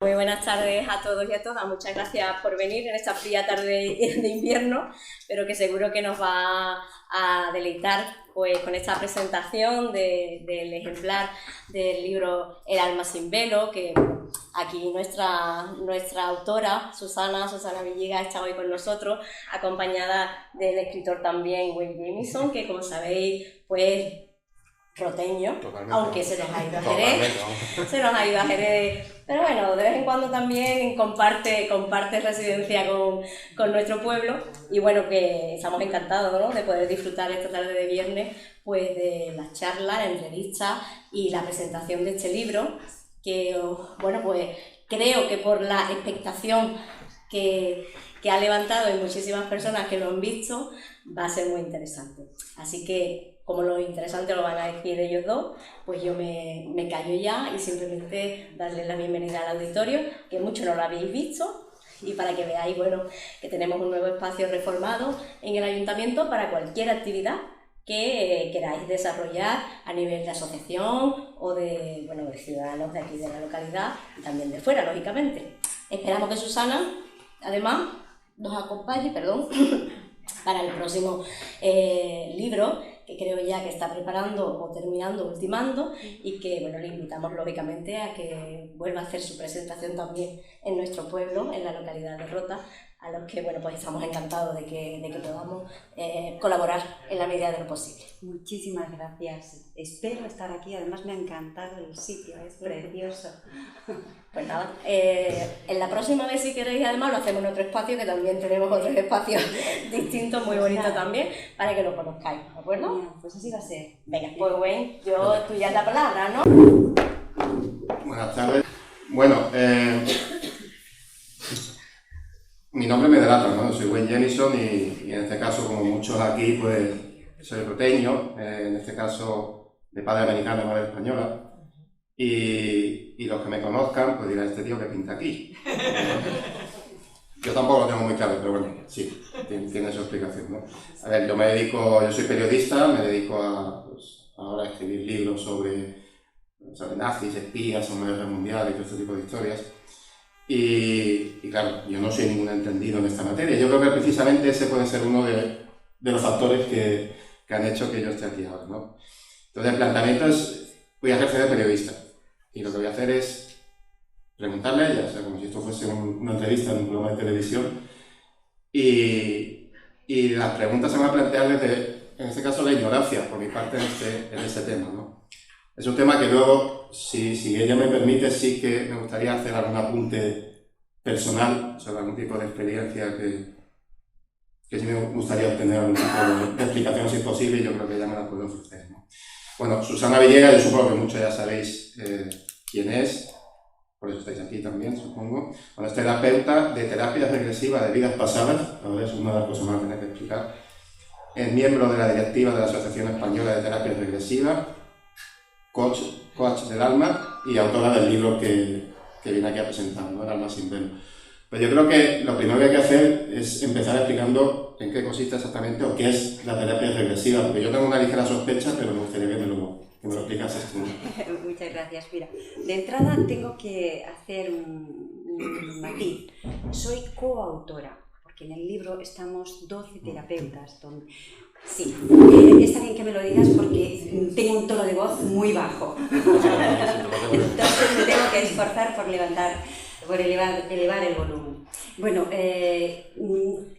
Muy buenas tardes a todos y a todas. Muchas gracias por venir en esta fría tarde de invierno, pero que seguro que nos va a deleitar pues, con esta presentación del ejemplar del libro El alma sin velo, que aquí nuestra autora, Susana Villegas, está hoy con nosotros, acompañada del escritor también Wayne Jamison, que como sabéis, pues roteño, totalmente, aunque se nos ha ido a Jerez, pero bueno, de vez en cuando también comparte residencia con nuestro pueblo, y bueno, que estamos encantados, ¿no?, de poder disfrutar esta tarde de viernes pues de las charlas, la entrevista y la presentación de este libro, que bueno, pues creo que por la expectación que ha levantado en muchísimas personas que lo han visto, va a ser muy interesante. Así que, como lo interesante lo van a decir ellos dos, pues yo me callo ya y simplemente darles la bienvenida al auditorio, que muchos no lo habéis visto, y para que veáis, bueno, que tenemos un nuevo espacio reformado en el Ayuntamiento para cualquier actividad que queráis desarrollar a nivel de asociación o de, bueno, de ciudadanos de aquí de la localidad y también de fuera, lógicamente. Esperamos que Susana, además, nos acompañe, para el próximo libro, que creo ya que está preparando o terminando, ultimando, y que, bueno, le invitamos lógicamente a que vuelva a hacer su presentación también en nuestro pueblo, en la localidad de Rota, a los que, bueno, pues estamos encantados de que podamos colaborar en la medida de lo posible. Muchísimas gracias. Espero estar aquí, además me ha encantado el sitio, es precioso. Pues nada, en la próxima vez, si queréis, además lo hacemos en otro espacio, que también tenemos otros espacios distintos, muy bonitos también, para que lo conozcáis, ¿de acuerdo? Bien, pues así va a ser. Venga, pues Wayne, tú ya la palabra, ¿no? Buenas tardes. Bueno, mi nombre me delata, ¿no? Soy Wayne Jamison y en este caso, como muchos aquí, pues soy roteño, en este caso de padre americano y madre española. Y los que me conozcan, pues dirán, este tío que pinta aquí. Yo tampoco lo tengo muy claro, pero bueno, sí, tiene su explicación, ¿no? A ver, yo soy periodista, me dedico ahora a escribir libros sobre nazis, espías, Segunda Guerra Mundial y todo este tipo de historias. Y claro, yo no soy ningún entendido en esta materia. Yo creo que precisamente ese puede ser uno de los factores que han hecho que yo esté aquí ahora, ¿no? Entonces, el planteamiento es, voy a ejercer de periodista. Y lo que voy a hacer es preguntarle a ella, o sea, como si esto fuese una entrevista en un programa de televisión. Y las preguntas se van a plantear desde, en este caso, la ignorancia por mi parte en este tema, ¿no? Es un tema que luego, si ella me permite, sí que me gustaría hacer algún apunte personal sobre algún tipo de experiencia que sí me gustaría obtener algún tipo de explicación si es posible, y yo creo que ella me la puede ofrecer, ¿no? Bueno, Susana Villegas, yo supongo que muchos ya sabéis quién es, por eso estáis aquí también, supongo. Bueno, es terapeuta de terapia regresiva de vidas pasadas, ahora es una de las cosas más que tener que explicar. Es miembro de la directiva de la Asociación Española de Terapia Regresiva, coach del alma y autora del libro que viene aquí a presentar, ¿no? El alma sin velo. Pero yo creo que lo primero que hay que hacer es empezar explicando en qué consiste exactamente o qué es la terapia regresiva, porque yo tengo una ligera sospecha, pero me gustaría que me lo explicases tú. Muchas gracias. Mira, de entrada tengo que hacer un matiz. Soy coautora, porque en el libro estamos 12 terapeutas. Sí, está bien que me lo digas porque tengo un tono de voz muy bajo. Entonces me tengo que esforzar por elevar el volumen. Bueno,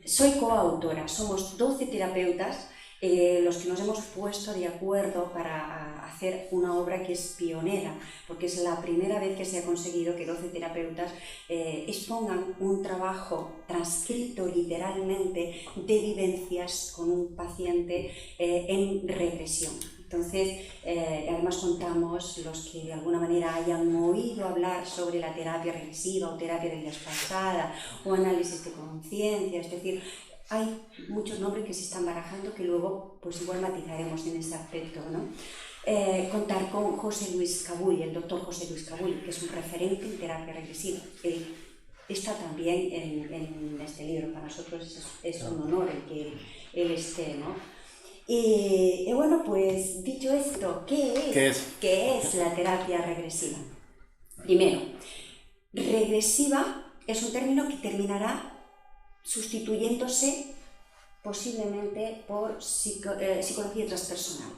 soy coautora, somos 12 terapeutas los que nos hemos puesto de acuerdo para hacer una obra que es pionera, porque es la primera vez que se ha conseguido que 12 terapeutas expongan un trabajo transcrito literalmente de vivencias con un paciente en regresión. Entonces, además contamos los que de alguna manera hayan oído hablar sobre la terapia regresiva o terapia de vidas pasadas o análisis de conciencia, es decir, hay muchos nombres que se están barajando que luego pues igual matizaremos en ese aspecto, ¿no? Contar con José Luis Cabulli, el doctor José Luis Cabulli, que es un referente en terapia regresiva. Él está también en este libro, para nosotros es un honor el que él esté, ¿no? Y bueno, pues dicho esto, ¿qué es la terapia regresiva? Primero, Regresiva es un término que terminará sustituyéndose posiblemente por psicología transpersonal.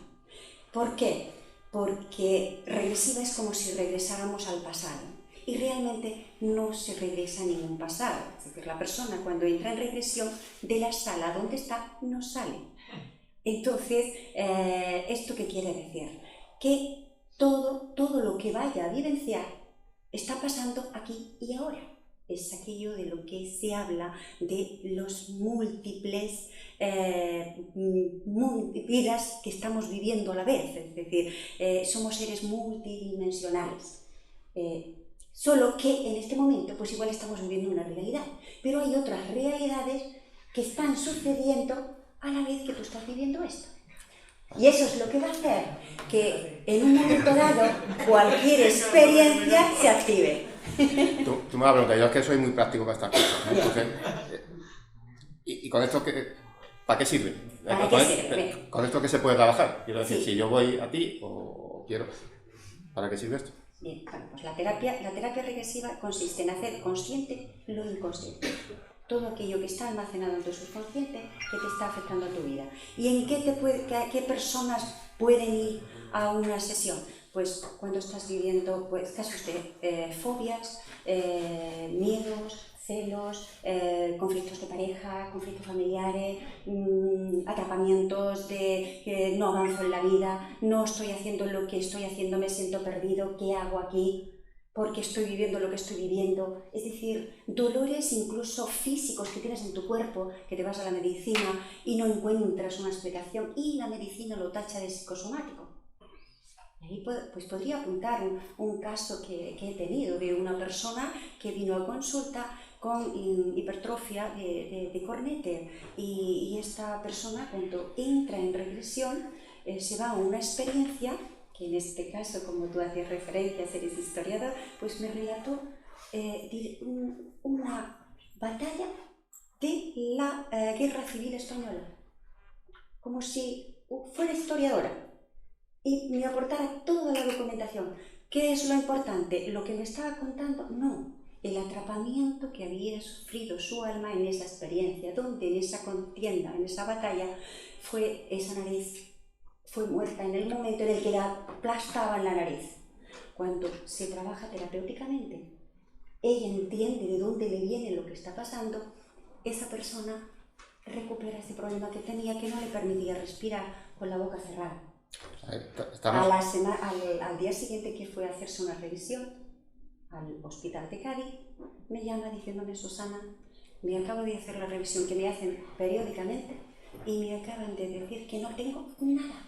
¿Por qué? Porque regresiva es como si regresáramos al pasado y realmente no se regresa a ningún pasado. Es decir, la persona cuando entra en regresión de la sala donde está no sale. Entonces, ¿esto qué quiere decir? Que todo lo que vaya a vivenciar está pasando aquí y ahora. Es aquello de lo que se habla de los múltiples vidas que estamos viviendo a la vez. Es decir, somos seres multidimensionales. Solo que en este momento, pues igual estamos viviendo una realidad, pero hay otras realidades que están sucediendo a la vez que tú estás viviendo esto. Y eso es lo que va a hacer que en un momento dado cualquier experiencia se active. Tú me vas a preguntar, yo es que soy muy práctico para estas cosas, ¿no? Entonces, ¿y con esto para qué sirve? ¿Para qué sirve? ¿Con esto qué se puede trabajar? Quiero decir, Sí. si yo voy a ti o quiero, ¿para qué sirve esto? Bien, bueno, pues la terapia regresiva consiste en hacer consciente lo inconsciente. Todo aquello que está almacenado en tu subconsciente que te está afectando a tu vida. ¿Y en qué personas pueden ir a una sesión? Pues cuando estás viviendo, pues casos de fobias, miedos, celos, conflictos de pareja, conflictos familiares, atrapamientos de que no avanzo en la vida, no estoy haciendo lo que estoy haciendo, me siento perdido, ¿qué hago aquí? Porque estoy viviendo lo que estoy viviendo. Es decir, dolores incluso físicos que tienes en tu cuerpo, que te vas a la medicina y no encuentras una explicación y la medicina lo tacha de psicosomático. Y ahí pues podría apuntar un caso que he tenido de una persona que vino a consulta con hipertrofia de cornete y esta persona cuando entra en regresión se va a una experiencia que en este caso, como tú hacías referencia, eres historiador, pues me relató una batalla de la Guerra Civil Española, como si fuera historiadora y me aportara toda la documentación. ¿Qué es lo importante? ¿Lo que me estaba contando? No, el atrapamiento que había sufrido su alma en esa experiencia, donde en esa contienda, en esa batalla, fue esa nariz. Fue muerta en el momento en el que la aplastaban la nariz. Cuando se trabaja terapéuticamente, ella entiende de dónde le viene lo que está pasando, esa persona recupera ese problema que tenía que no le permitía respirar con la boca cerrada. Al día siguiente que fue a hacerse una revisión al hospital de Cádiz, me llama diciéndome: Susana, me acabo de hacer la revisión que me hacen periódicamente y me acaban de decir que no tengo nada.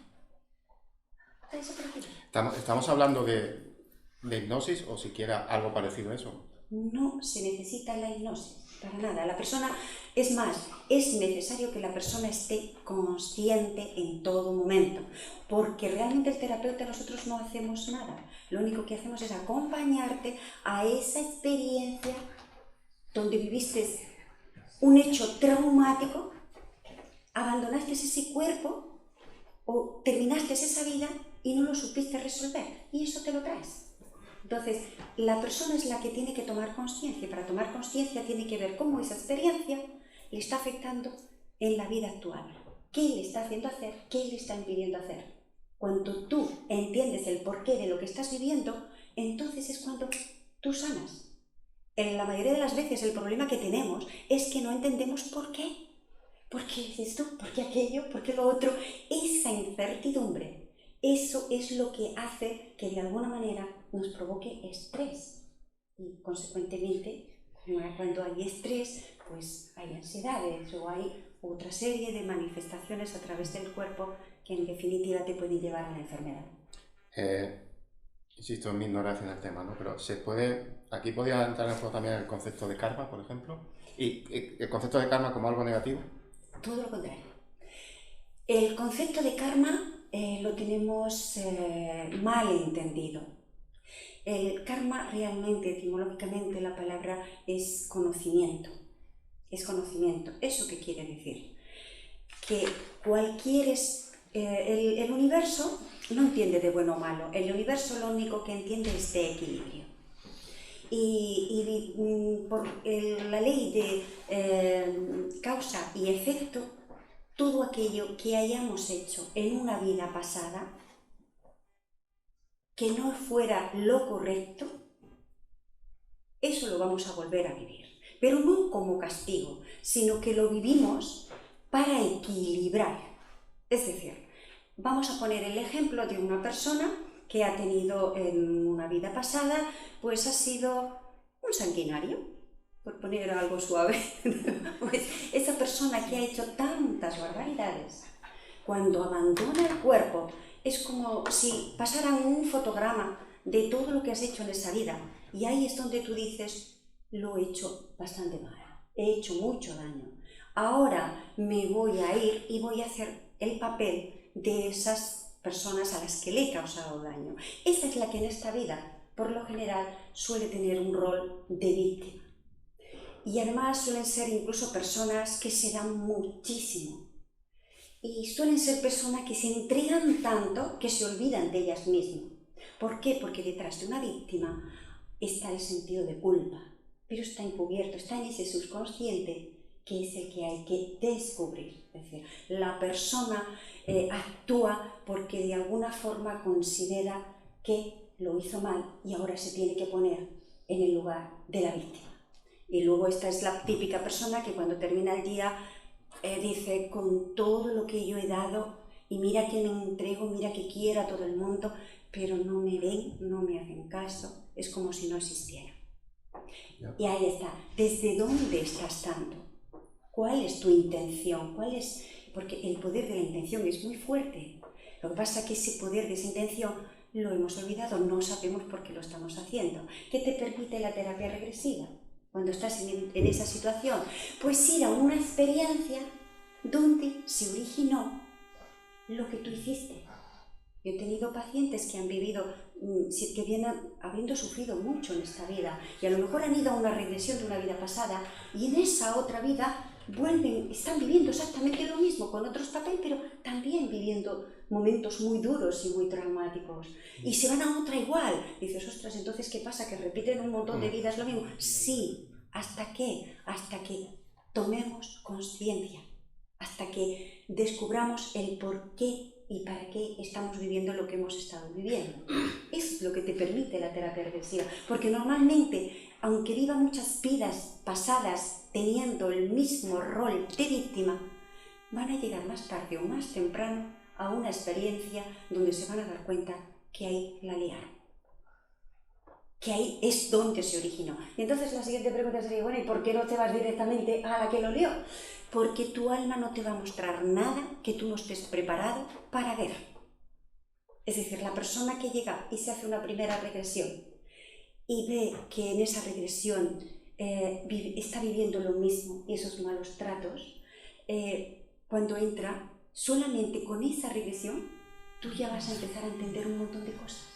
¿Estamos hablando de hipnosis o siquiera algo parecido a eso? No se necesita la hipnosis, para nada. La persona, es más, es necesario que la persona esté consciente en todo momento, porque realmente el terapeuta, nosotros no hacemos nada. Lo único que hacemos es acompañarte a esa experiencia donde viviste un hecho traumático, abandonaste ese cuerpo o terminaste esa vida y no lo supiste resolver, y eso te lo traes. Entonces, la persona es la que tiene que tomar conciencia, y para tomar conciencia tiene que ver cómo esa experiencia le está afectando en la vida actual. ¿Qué le está haciendo hacer? ¿Qué le está impidiendo hacer? Cuando tú entiendes el porqué de lo que estás viviendo, entonces es cuando tú sanas. En la mayoría de las veces el problema que tenemos es que no entendemos por qué. ¿Por qué es esto? ¿Por qué aquello? ¿Por qué lo otro? Esa incertidumbre, eso es lo que hace que de alguna manera nos provoque estrés. Y consecuentemente, cuando hay estrés, pues hay ansiedades o hay otra serie de manifestaciones a través del cuerpo que en definitiva te pueden llevar a la enfermedad. Insisto en mi ignorancia en el tema, ¿no? Pero aquí podría entrar en juego también el concepto de karma, por ejemplo, y el concepto de karma como algo negativo. Todo lo contrario. El concepto de karma lo tenemos mal entendido. El karma realmente, etimológicamente, la palabra es conocimiento. Es conocimiento. ¿Eso qué quiere decir? Que el universo no entiende de bueno o malo. El universo lo único que entiende es de equilibrio. Por la ley de causa y efecto, todo aquello que hayamos hecho en una vida pasada que no fuera lo correcto, eso lo vamos a volver a vivir. Pero no como castigo, sino que lo vivimos para equilibrar. Es decir, vamos a poner el ejemplo de una persona que ha tenido en una vida pasada, pues ha sido un sanguinario, por poner algo suave. Pues esa persona que ha hecho tantas barbaridades, cuando abandona el cuerpo, es como si pasaran un fotograma de todo lo que has hecho en esa vida, y ahí es donde tú dices, lo he hecho bastante mal, he hecho mucho daño, ahora me voy a ir y voy a hacer el papel de esas personas a las que le he causado daño. Esa es la que en esta vida, por lo general, suele tener un rol de víctima. Y además suelen ser incluso personas que se dan muchísimo. Y suelen ser personas que se entregan tanto que se olvidan de ellas mismas. ¿Por qué? Porque detrás de una víctima está el sentido de culpa, pero está encubierto, está en ese subconsciente que es el que hay que descubrir. Es decir, la persona actúa porque de alguna forma considera que lo hizo mal y ahora se tiene que poner en el lugar de la víctima. Y luego esta es la típica persona que cuando termina el día dice, con todo lo que yo he dado, y mira que me entrego, mira que quiero a todo el mundo, pero no me ven, no me hacen caso, es como si no existiera. Y ahí está, ¿desde dónde estás dando? ¿Cuál es tu intención? Porque el poder de la intención es muy fuerte. Lo que pasa es que ese poder de esa intención lo hemos olvidado, no sabemos por qué lo estamos haciendo. ¿Qué te permite la terapia regresiva cuando estás en esa situación? Pues ir a una experiencia donde se originó lo que tú hiciste. Yo he tenido pacientes que han vivido, que vienen habiendo sufrido mucho en esta vida y a lo mejor han ido a una regresión de una vida pasada y en esa otra vida están viviendo exactamente lo mismo con otros papeles, pero también viviendo momentos muy duros y muy traumáticos. Y se van a otra igual. Y dices, ostras, entonces ¿qué pasa? ¿Que repiten un montón de vidas lo mismo? Sí. ¿Hasta qué? Hasta que tomemos conciencia, hasta que descubramos el por qué y para qué estamos viviendo lo que hemos estado viviendo. Eso es lo que te permite la terapia regresiva, porque normalmente, aunque viva muchas vidas pasadas teniendo el mismo rol de víctima, van a llegar más tarde o más temprano a una experiencia donde se van a dar cuenta que ahí la liaron, que ahí es donde se originó. Y entonces la siguiente pregunta sería, bueno, ¿y por qué no te vas directamente a la que lo lió? Porque tu alma no te va a mostrar nada que tú no estés preparado para ver. Es decir, la persona que llega y se hace una primera regresión y ve que en esa regresión está viviendo lo mismo y esos malos tratos, cuando entra, solamente con esa regresión, tú ya vas a empezar a entender un montón de cosas.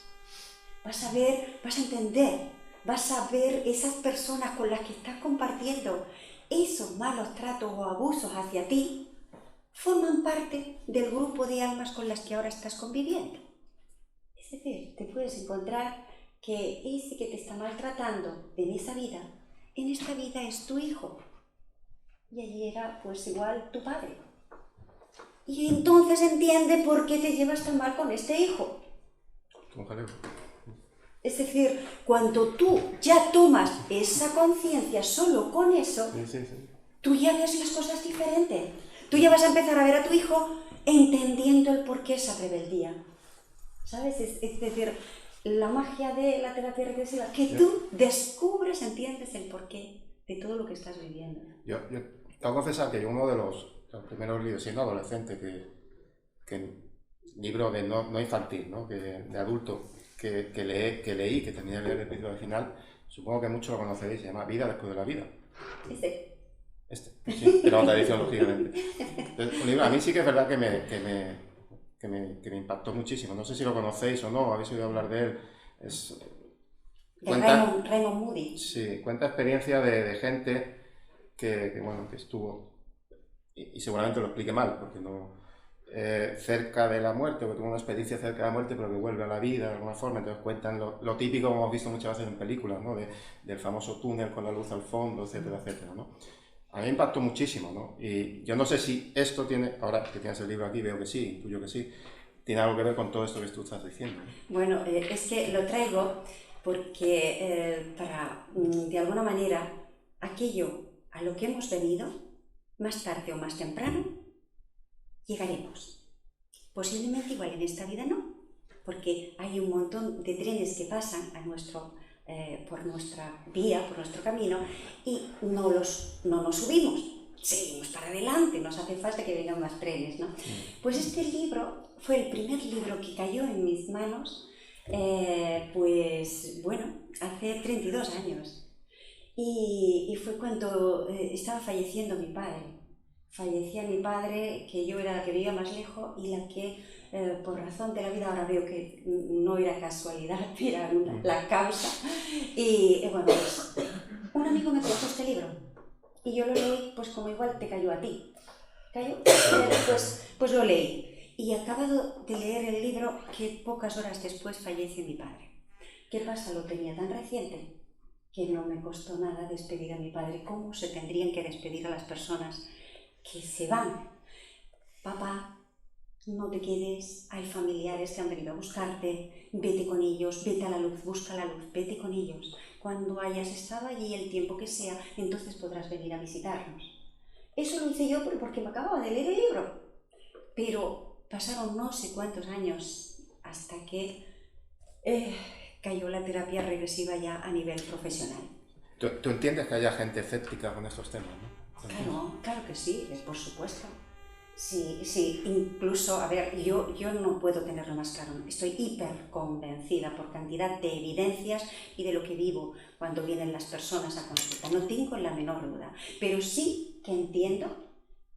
Vas a ver, vas a entender, vas a ver esas personas con las que estás compartiendo esos malos tratos o abusos hacia ti, forman parte del grupo de almas con las que ahora estás conviviendo. Es decir, te puedes encontrar que ese que te está maltratando en esa vida, en esta vida es tu hijo. Y allí era pues igual tu padre. Y entonces entiende por qué te llevas tan mal con este hijo. Ojalá. Es decir, cuando tú ya tomas esa conciencia solo con eso, tú ya ves las cosas diferentes. Tú ya vas a empezar a ver a tu hijo entendiendo el porqué de esa rebeldía. ¿Sabes? Es decir, la magia de la terapia regresiva, que tú descubres, entiendes el porqué de todo lo que estás viviendo. Yo tengo que confesar que yo uno de los primeros libros, siendo adolescente, que libro de no infantil, ¿no? De adulto, que leí, que tenía que leer el principio al final, supongo que muchos lo conoceréis, se llama Vida después de la vida. Sí, de la otra edición, lógicamente. Entonces, un libro, a mí sí que es verdad que me impactó muchísimo. No sé si lo conocéis o no, habéis oído hablar de él. Raymond Moody. Sí, cuenta experiencia de gente que estuvo, y seguramente lo explique mal, porque no... cerca de la muerte, o que tuvo una experiencia cerca de la muerte, pero que vuelve a la vida de alguna forma. Entonces cuentan lo típico, como hemos visto muchas veces en películas, ¿no? Del famoso túnel con la luz al fondo, etcétera, etcétera, ¿no? A mí me impactó muchísimo, ¿no? Y yo no sé si esto tiene, ahora que tienes el libro aquí, veo que sí, intuyo que sí, tiene algo que ver con todo esto que tú estás diciendo, ¿no? Bueno, es que lo traigo porque para, de alguna manera, aquello a lo que hemos venido, más tarde o más temprano, llegaremos. Posiblemente igual en esta vida no, porque hay un montón de trenes que pasan por nuestra vía, por nuestro camino, y no nos subimos, seguimos para adelante, nos hace falta que vengan más trenes, ¿no? Pues este libro fue el primer libro que cayó en mis manos, pues bueno, hace 32 años. Y fue cuando estaba falleciendo mi padre. Fallecía mi padre, que yo era la que vivía más lejos y la que, por razón de la vida, ahora veo que no era casualidad, era la causa. Y bueno, pues, un amigo me trajo este libro y yo lo leí, pues como igual te cayó a ti. ¿Cayó? Pues lo leí. Y acabado de leer el libro que pocas horas después fallece mi padre. ¿Qué pasa? Lo tenía tan reciente que no me costó nada despedir a mi padre. ¿Cómo se tendrían que despedir a las personas que se van? Papá, no te quedes, hay familiares que han venido a buscarte, vete con ellos, vete a la luz, busca la luz, vete con ellos. Cuando hayas estado allí el tiempo que sea, entonces podrás venir a visitarnos. Eso lo hice yo porque me acababa de leer el libro. Pero pasaron no sé cuántos años hasta que cayó la terapia regresiva ya a nivel profesional. ¿Tú entiendes que haya gente escéptica con estos temas, no? Claro que sí, por supuesto. Sí, incluso, a ver, yo no puedo tenerlo más claro, estoy hiper convencida por cantidad de evidencias y de lo que vivo cuando vienen las personas a consulta, no tengo la menor duda, pero sí que entiendo,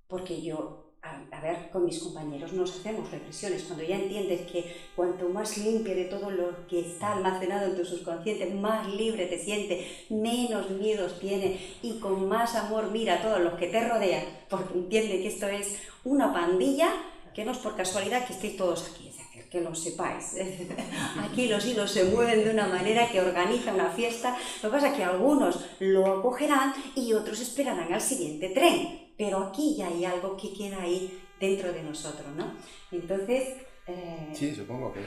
porque yo, a ver, con mis compañeros nos hacemos reflexiones, cuando ya entiendes que cuanto más limpio de todo lo que está almacenado en tu subconsciente, más libre te sientes, menos miedos tienes y con más amor mira a todos los que te rodean, porque entiende que esto es una pandilla, que no es por casualidad que estéis todos aquí, es decir, que lo sepáis. Aquí los hilos se mueven de una manera que organiza una fiesta, lo que pasa es que algunos lo acogerán y otros esperarán al siguiente tren. Pero aquí ya hay algo que queda ahí dentro de nosotros, ¿no? Entonces... Sí, supongo que...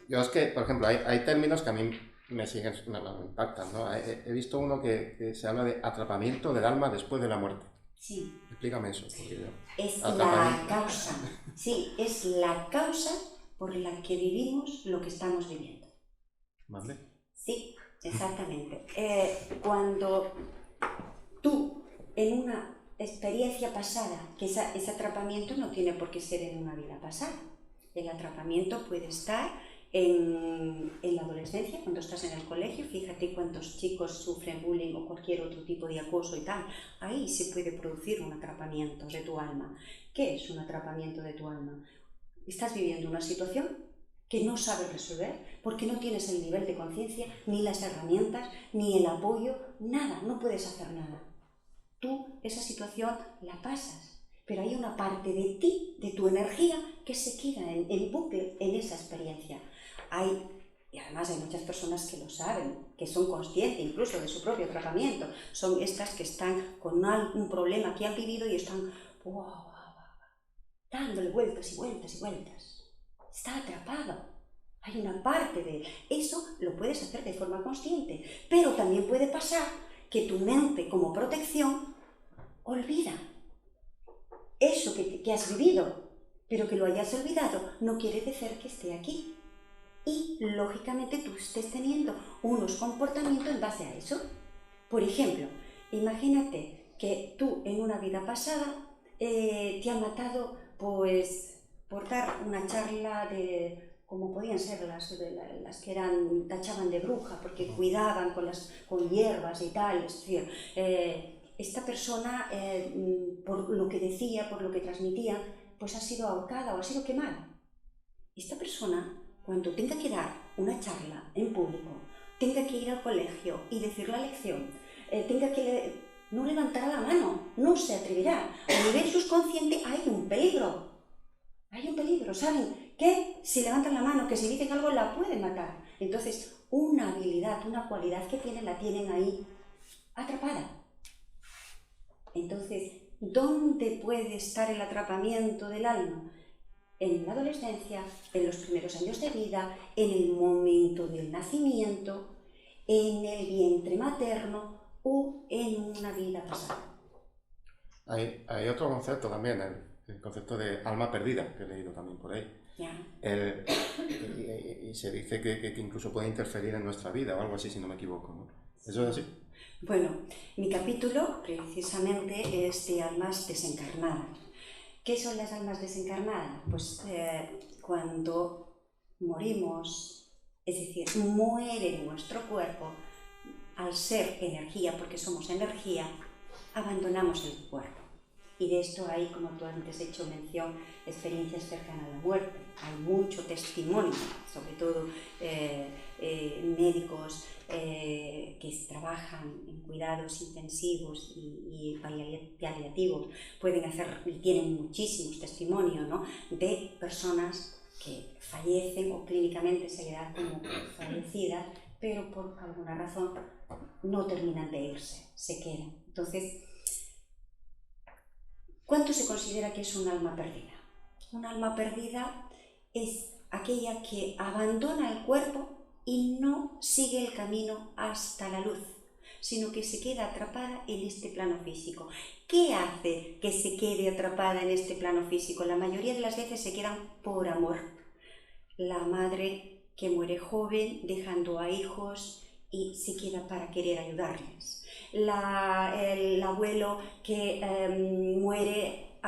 Yo es que, por ejemplo, hay términos que a mí me impactan, ¿no? He visto uno que se habla de atrapamiento del alma después de la muerte. Sí. Explícame eso. Es la causa, sí, es la causa por la que vivimos lo que estamos viviendo. ¿Vale? Sí, exactamente. Cuando tú, en una experiencia pasada, que ese atrapamiento no tiene por qué ser en una vida pasada. El atrapamiento puede estar en la adolescencia, cuando estás en el colegio, fíjate cuántos chicos sufren bullying o cualquier otro tipo de acoso y tal. Ahí se puede producir un atrapamiento de tu alma. ¿Qué es un atrapamiento de tu alma? Estás viviendo una situación que no sabes resolver porque no tienes el nivel de conciencia, ni las herramientas, ni el apoyo, nada, no puedes hacer nada. Tú esa situación la pasas, pero hay una parte de ti, de tu energía, que se queda en bucle en esa experiencia. Y además hay muchas personas que lo saben, que son conscientes incluso de su propio tratamiento. Son estas que están con un problema que han vivido y están dándole vueltas y vueltas y vueltas. Está atrapado. Hay una parte de él. Eso lo puedes hacer de forma consciente, pero también puede pasar que tu mente, como protección, olvida eso que has vivido, pero que lo hayas olvidado no quiere decir que esté aquí. Y, lógicamente, tú estés teniendo unos comportamientos en base a eso. Por ejemplo, imagínate que tú en una vida pasada te han matado pues, por dar una charla de... como podían ser las que tachaban de bruja, porque cuidaban con hierbas y tal, es decir, esta persona, por lo que decía, por lo que transmitía, pues ha sido ahorcada o ha sido quemada. Esta persona, cuando tenga que dar una charla en público, tenga que ir al colegio y decir la lección, no levantará la mano, no se atreverá. A nivel subconsciente hay un peligro. hay un peligro, saben que si levantan la mano, que si dicen algo la pueden matar. Entonces, una habilidad, una cualidad que tienen, la tienen ahí atrapada. Entonces, ¿dónde puede estar el atrapamiento del alma? En la adolescencia, en los primeros años de vida, en el momento del nacimiento, en el vientre materno o en una vida pasada. Hay otro concepto también, el concepto de alma perdida, que he leído también por ahí. Y se dice que incluso puede interferir en nuestra vida o algo así, si no me equivoco, ¿no? ¿Eso es así? Bueno, mi capítulo precisamente es de almas desencarnadas. ¿Qué son las almas desencarnadas? Pues cuando morimos, es decir, muere nuestro cuerpo, al ser energía, porque somos energía, abandonamos el cuerpo. Y de esto hay, como tú antes has hecho mención, experiencias cercanas a la muerte. Hay mucho testimonio, sobre todo médicos que trabajan en cuidados intensivos y paliativos, tienen muchísimos testimonios, ¿no?, de personas que fallecen o clínicamente se le da como fallecidas, pero por alguna razón no terminan de irse, se quedan. Entonces, ¿cuánto se considera que es un alma perdida? Un alma perdida es aquella que abandona el cuerpo y no sigue el camino hasta la luz, sino que se queda atrapada en este plano físico. ¿Qué hace que se quede atrapada en este plano físico? La mayoría de las veces se quedan por amor. La madre que muere joven, dejando a hijos y se queda para querer ayudarles. El abuelo que muere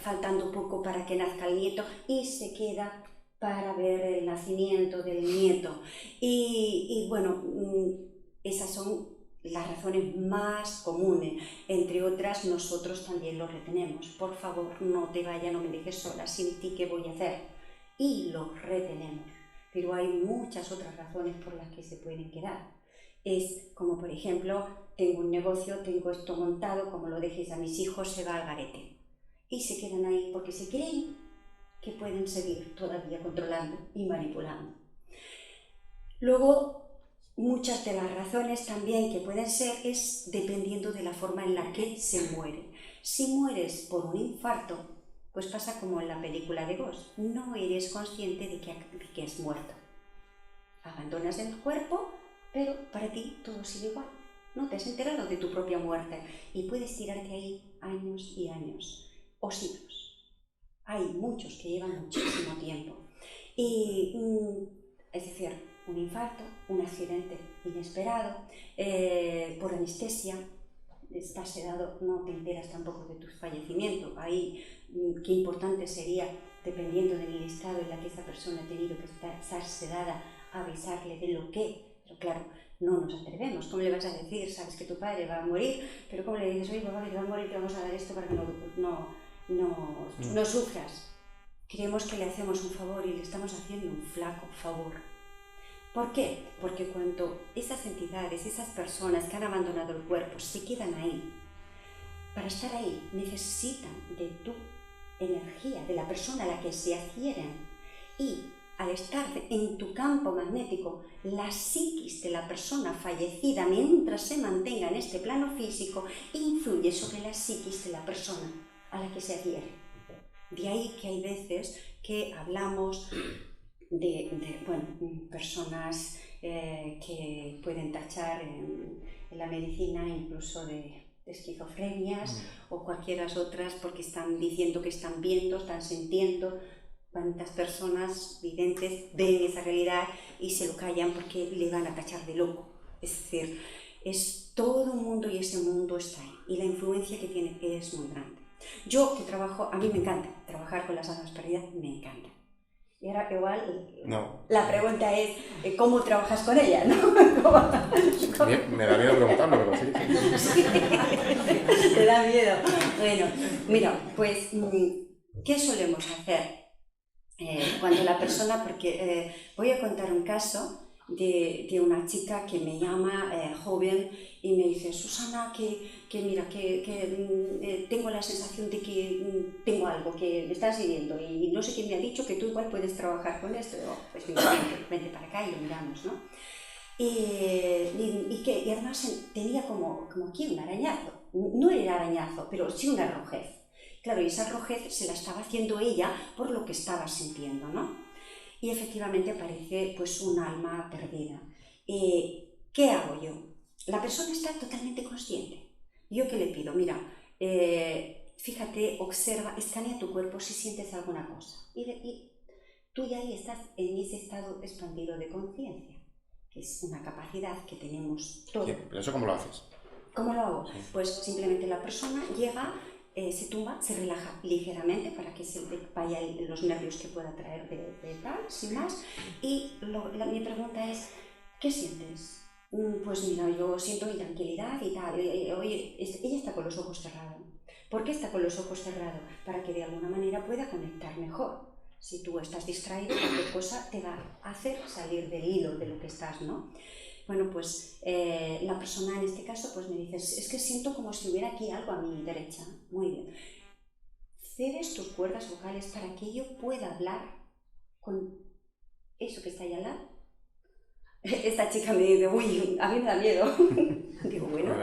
faltando poco para que nazca el nieto y se queda para ver el nacimiento del nieto. Y bueno, esas son las razones más comunes. Entre otras, nosotros también lo retenemos. Por favor, no te vayas, no me dejes sola, sin ti, ¿qué voy a hacer? Y lo retenemos. Pero hay muchas otras razones por las que se pueden quedar. Es como, por ejemplo, tengo un negocio, tengo esto montado, como lo dejes a mis hijos, se va al garete. Y se quedan ahí porque se creen que pueden seguir todavía controlando y manipulando. Luego, muchas de las razones también que pueden ser es dependiendo de la forma en la que se muere. Si mueres por un infarto, pues pasa como en la película de Ghost, no eres consciente de que has muerto. Abandonas el cuerpo, pero para ti todo sigue igual. No te has enterado de tu propia muerte y puedes tirarte ahí años y años o siglos. Hay muchos que llevan muchísimo tiempo. Y, es decir, un infarto, un accidente inesperado, por anestesia, estás sedado, no te enteras tampoco de tu fallecimiento. Ahí, qué importante sería, dependiendo del estado en el que esa persona ha tenido que estar sedada, avisarle de lo que, pero claro, no nos atrevemos. ¿Cómo le vas a decir? Sabes que tu padre va a morir, pero ¿cómo le dices? Oye, papá, que te va a morir, te vamos a dar esto para que no sufras. Creemos que le hacemos un favor y le estamos haciendo un flaco favor. ¿Por qué? Porque cuando esas entidades, esas personas que han abandonado el cuerpo se quedan ahí, para estar ahí necesitan de tu energía, de la persona a la que se adhieren, y al estar en tu campo magnético, la psiquis de la persona fallecida, mientras se mantenga en este plano físico, influye sobre la psiquis de la persona a la que se adhiere. De ahí que hay veces que hablamos de personas que pueden tachar en la medicina incluso de esquizofrenias o cualquiera otras, porque están diciendo que están viendo, están sintiendo. Cuántas personas videntes ven esa realidad y se lo callan porque le van a tachar de loco. Es decir, es todo un mundo y ese mundo está ahí. Y la influencia que tiene es muy grande. Yo que trabajo, a mí me encanta trabajar con las almas perdidas, me encanta. Y ahora igual la pregunta es, ¿cómo trabajas con ellas? ¿No? Me da miedo preguntarlo, pero sí. Te da miedo. Bueno, mira, pues, ¿qué solemos hacer? Cuando la persona, porque voy a contar un caso de una chica que me llama joven y me dice: Susana, que mira, que tengo la sensación de que tengo algo que me está siguiendo y no sé quién me ha dicho que tú igual puedes trabajar con esto. Digo, pues mira, vente para acá y lo miramos, ¿no? Y además tenía como aquí un arañazo. No era arañazo, pero sí una rojez. Claro, y esa rojez se la estaba haciendo ella por lo que estaba sintiendo, ¿no? Y efectivamente parece pues un alma perdida. ¿Qué hago yo? La persona está totalmente consciente. ¿Yo qué le pido? Mira, fíjate, observa, escanea tu cuerpo si sientes alguna cosa. Y tú ya ahí estás en ese estado expandido de conciencia, que es una capacidad que tenemos todos. Sí, pero ¿eso cómo lo haces? ¿Cómo lo hago? Pues simplemente la persona llega, se tumba, se relaja ligeramente para que se vaya los nervios que pueda traer de tal, sin más. Y mi pregunta es: ¿qué sientes? Pues mira, yo siento mi tranquilidad y tal. Oye, ella está con los ojos cerrados. ¿Por qué está con los ojos cerrados? Para que de alguna manera pueda conectar mejor. Si tú estás distraído, cualquier cosa te va a hacer salir del hilo de lo que estás, ¿no? Bueno, pues la persona en este caso pues me dice: es que siento como si hubiera aquí algo a mi derecha. Muy bien. Cedes tus cuerdas vocales para que yo pueda hablar con eso que está ahí al lado. Esta chica me dice: uy, a mí me da miedo. Digo, bueno,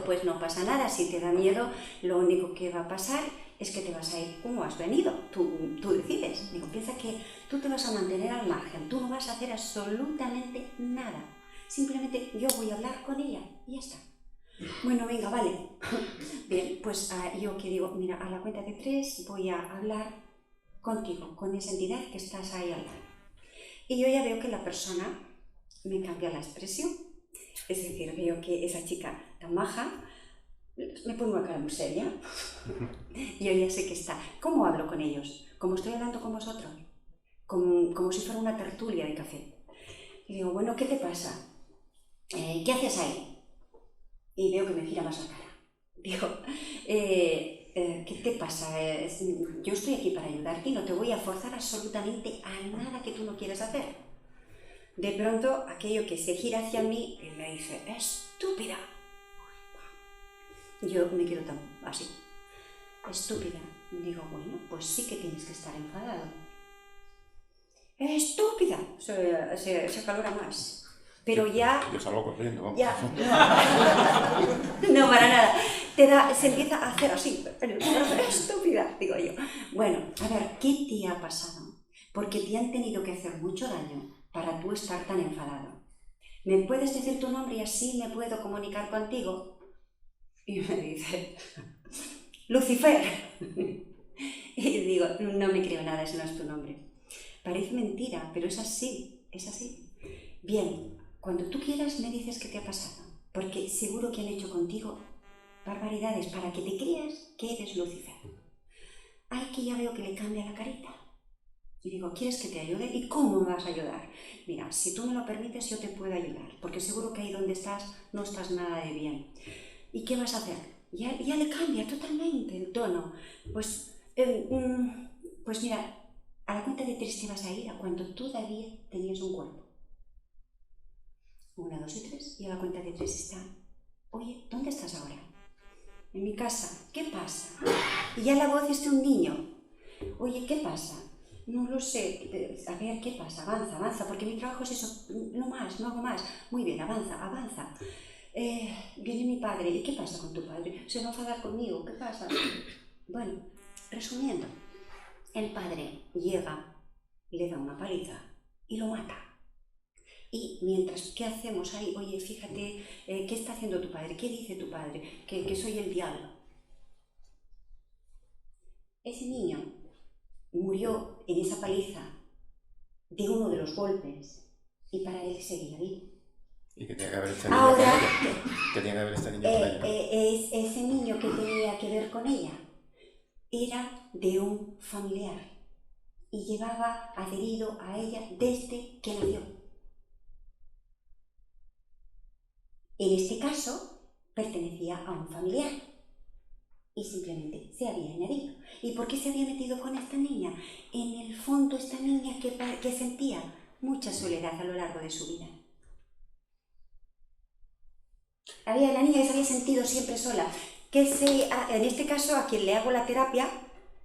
pues no pasa nada. Si te da miedo, lo único que va a pasar es que te vas a ir como has venido. Tú decides. Digo, piensa que tú te vas a mantener al margen. Tú no vas a hacer absolutamente nada. Simplemente yo voy a hablar con ella y ya está. Bueno, venga, vale. Bien, pues yo que digo, mira, a la cuenta de 3 voy a hablar contigo, con esa entidad que estás ahí al lado. Y yo ya veo que la persona me cambia la expresión. Es decir, veo que esa chica tan maja, me pone una cara muy seria. Yo ya sé que está. ¿Cómo hablo con ellos? Como estoy hablando con vosotros. Como si fuera una tertulia de café. Y digo, bueno, ¿qué te pasa? ¿Qué haces ahí? Y veo que me gira más la cara. Digo, ¿qué te pasa? Yo estoy aquí para ayudarte y no te voy a forzar absolutamente a nada que tú no quieras hacer. De pronto, aquello que se gira hacia mí y me dice: ¡estúpida! Yo me quedo tan así. Estúpida. Digo, bueno, pues sí que tienes que estar enfadado. ¡Estúpida! Se acalora más. Pero ya... Yo salgo corriendo, vamos. Ya, no, para nada. Se empieza a hacer así. Estúpida, digo yo. Bueno, a ver, ¿qué te ha pasado? Porque te han tenido que hacer mucho daño para tú estar tan enfadado. ¿Me puedes decir tu nombre y así me puedo comunicar contigo? Y me dice: Lucifer. Y digo, no me creo nada, ese no es tu nombre. Parece mentira, pero es así, es así. Bien. Cuando tú quieras me dices qué te ha pasado, porque seguro que han hecho contigo barbaridades para que te creas que eres Lucifer. Ay, que ya veo que le cambia la carita. Y digo, ¿quieres que te ayude? ¿Y cómo me vas a ayudar? Mira, si tú me lo permites, yo te puedo ayudar, porque seguro que ahí donde estás no estás nada de bien. ¿Y qué vas a hacer? Ya le cambia totalmente el tono. Pues mira, a la cuenta de 3 te vas a ir a cuando todavía tenías un cuerpo. 1, 2 y 3, y a la cuenta de 3 está: oye, ¿dónde estás ahora? En mi casa. ¿Qué pasa? Y ya la voz es de un niño. Oye, ¿qué pasa? No lo sé. A ver, ¿qué pasa? Avanza, avanza, porque mi trabajo es eso. No más, no hago más. Muy bien, avanza, avanza. Viene mi padre. ¿Y qué pasa con tu padre? Se va a enfadar conmigo. ¿Qué pasa? Bueno, resumiendo, el padre llega, le da una paliza y lo mata. Y mientras, ¿qué hacemos ahí? Oye, fíjate, ¿qué está haciendo tu padre? ¿Qué dice tu padre? Que soy el diablo. Ese niño murió en esa paliza de uno de los golpes y para él seguía vivo. ¿Y qué tiene que ver este niño con ella? ¿Qué tiene que ver este niño con ella? Ese niño que tenía que ver con ella era de un familiar y llevaba adherido a ella desde que nació. En este caso, pertenecía a un familiar y simplemente se había añadido. ¿Y por qué se había metido con esta niña? En el fondo, esta niña que sentía mucha soledad a lo largo de su vida. Había la niña que se había sentido siempre sola, en este caso a quien le hago la terapia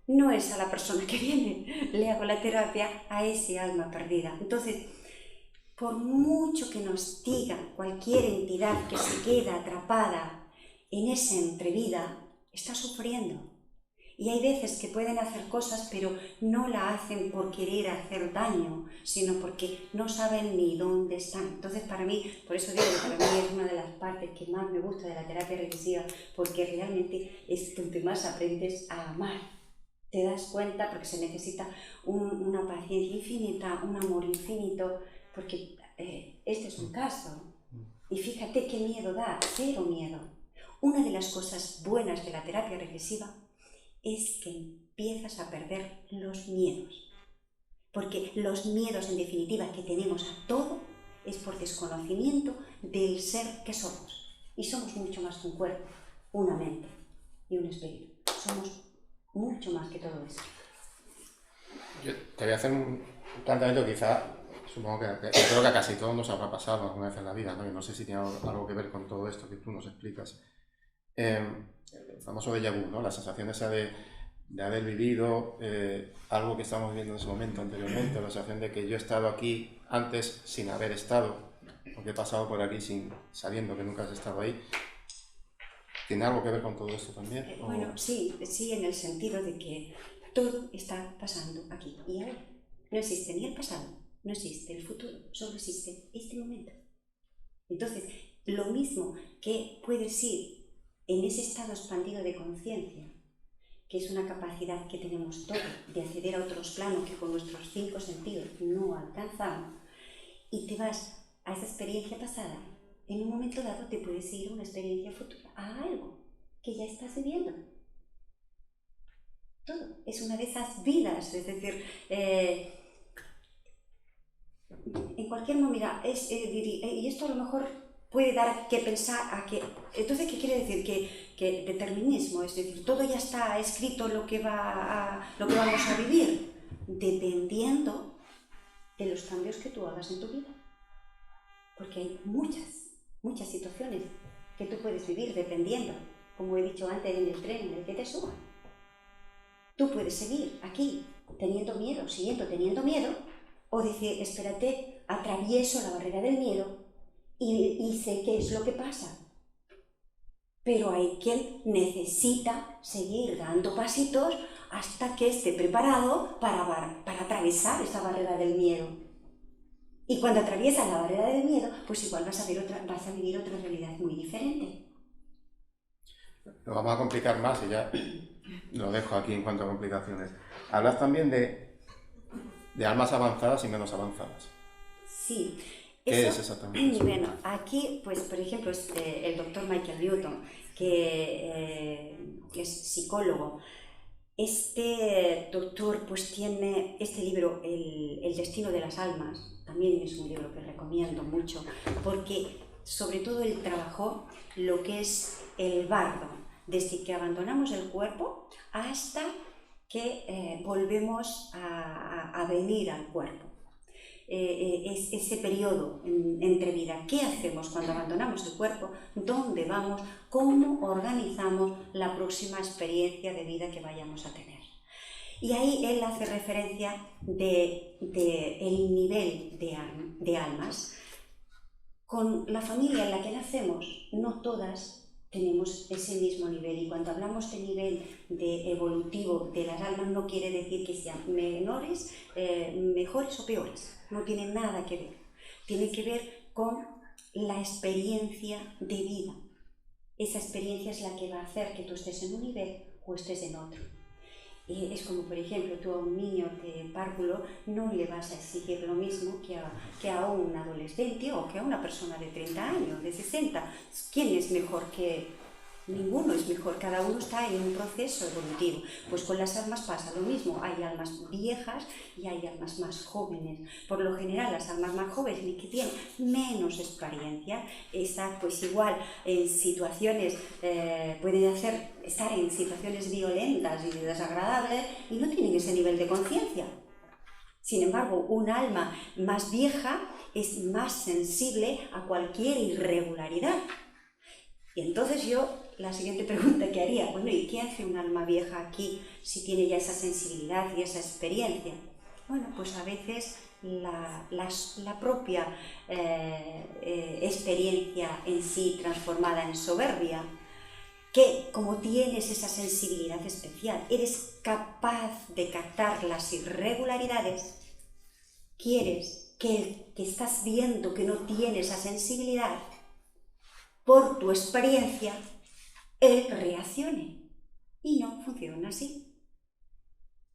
no es a la persona que viene, le hago la terapia a ese alma perdida. Entonces, por mucho que nos diga cualquier entidad que se queda atrapada en esa entrevida, está sufriendo. Y hay veces que pueden hacer cosas, pero no la hacen por querer hacer daño, sino porque no saben ni dónde están. Entonces, para mí, por eso digo que para mí es una de las partes que más me gusta de la terapia regresiva, porque realmente es donde más aprendes a amar. Te das cuenta porque se necesita una paciencia infinita, un amor infinito, porque este es un caso. Y fíjate qué miedo da, cero miedo. Una de las cosas buenas de la terapia regresiva es que empiezas a perder los miedos. Porque los miedos, en definitiva, que tenemos a todo, es por desconocimiento del ser que somos. Y somos mucho más que un cuerpo, una mente y un espíritu. Somos mucho más que todo eso. Yo te voy a hacer un planteamiento que quizá, supongo que creo que a casi todos nos habrá pasado alguna vez en la vida, ¿no? Y no sé si tiene algo que ver con todo esto que tú nos explicas. El famoso déjà vu, ¿no? La sensación esa de haber vivido algo que estábamos viviendo en ese momento anteriormente, la sensación de que yo he estado aquí antes sin haber estado, porque he pasado por aquí sabiendo que nunca has estado ahí. ¿Tiene algo que ver con todo esto también? Bueno, sí, en el sentido de que todo está pasando aquí y ahora. No existe ni el pasado, no existe el futuro, solo existe este momento. Entonces, lo mismo que puedes ir en ese estado expandido de conciencia, que es una capacidad que tenemos todos de acceder a otros planos que con nuestros 5 sentidos no alcanzamos, y te vas a esa experiencia pasada, en un momento dado te puedes ir a una experiencia futura, a algo que ya estás viviendo. Todo es una de esas vidas, es decir, en cualquier momento, mira, y esto a lo mejor puede dar que pensar entonces, ¿qué quiere decir? Que determinismo, es decir, todo ya está escrito lo que vamos a vivir, dependiendo de los cambios que tú hagas en tu vida. Porque hay muchas situaciones que tú puedes vivir dependiendo, como he dicho antes, en el tren en el que te subas. Tú puedes seguir aquí siguiendo teniendo miedo, o decir, espérate, atravieso la barrera del miedo y sé qué es lo que pasa. Pero hay quien necesita seguir dando pasitos hasta que esté preparado para atravesar esa barrera del miedo. Y cuando atraviesas la barrera del miedo, pues igual vas a vivir otra realidad muy diferente. Lo vamos a complicar más y ya lo dejo aquí en cuanto a complicaciones. Hablas también de almas avanzadas y menos avanzadas. Sí. ¿Qué es exactamente eso? Bueno, aquí, pues, por ejemplo, el doctor Michael Newton, que es psicólogo. Este doctor pues tiene este libro, El destino de las almas, también es un libro que recomiendo mucho, porque sobre todo él trabajó lo que es el bardo, desde que abandonamos el cuerpo hasta que volvemos a venir al cuerpo. Es ese periodo entre vida. ¿Qué hacemos cuando abandonamos el cuerpo? ¿Dónde vamos? ¿Cómo organizamos la próxima experiencia de vida que vayamos a tener? Y ahí él hace referencia del nivel de almas. Con la familia en la que nacemos, no todas tenemos ese mismo nivel, y cuando hablamos de nivel evolutivo de las almas no quiere decir que sean menores, mejores o peores, no tiene nada que ver, tiene que ver con la experiencia de vida. Esa experiencia es la que va a hacer que tú estés en un nivel o estés en otro. Es como, por ejemplo, tú a un niño de párvulo no le vas a exigir lo mismo que a un adolescente o que a una persona de 30 años, de 60. ¿Quién es mejor que...? Ninguno es mejor, cada uno está en un proceso evolutivo. Pues con las almas pasa lo mismo, hay almas viejas y hay almas más jóvenes. Por lo general, las almas más jóvenes y que tienen menos experiencia, están pues igual en situaciones, pueden estar en situaciones violentas y desagradables y no tienen ese nivel de conciencia. Sin embargo, un alma más vieja es más sensible a cualquier irregularidad. Y entonces yo, la siguiente pregunta que haría, bueno, ¿y qué hace un alma vieja aquí si tiene ya esa sensibilidad y esa experiencia? Bueno, pues a veces la propia experiencia en sí transformada en soberbia, que como tienes esa sensibilidad especial, eres capaz de captar las irregularidades, quieres que el que estás viendo que no tiene esa sensibilidad, por tu experiencia, él reaccione. Y no funciona así.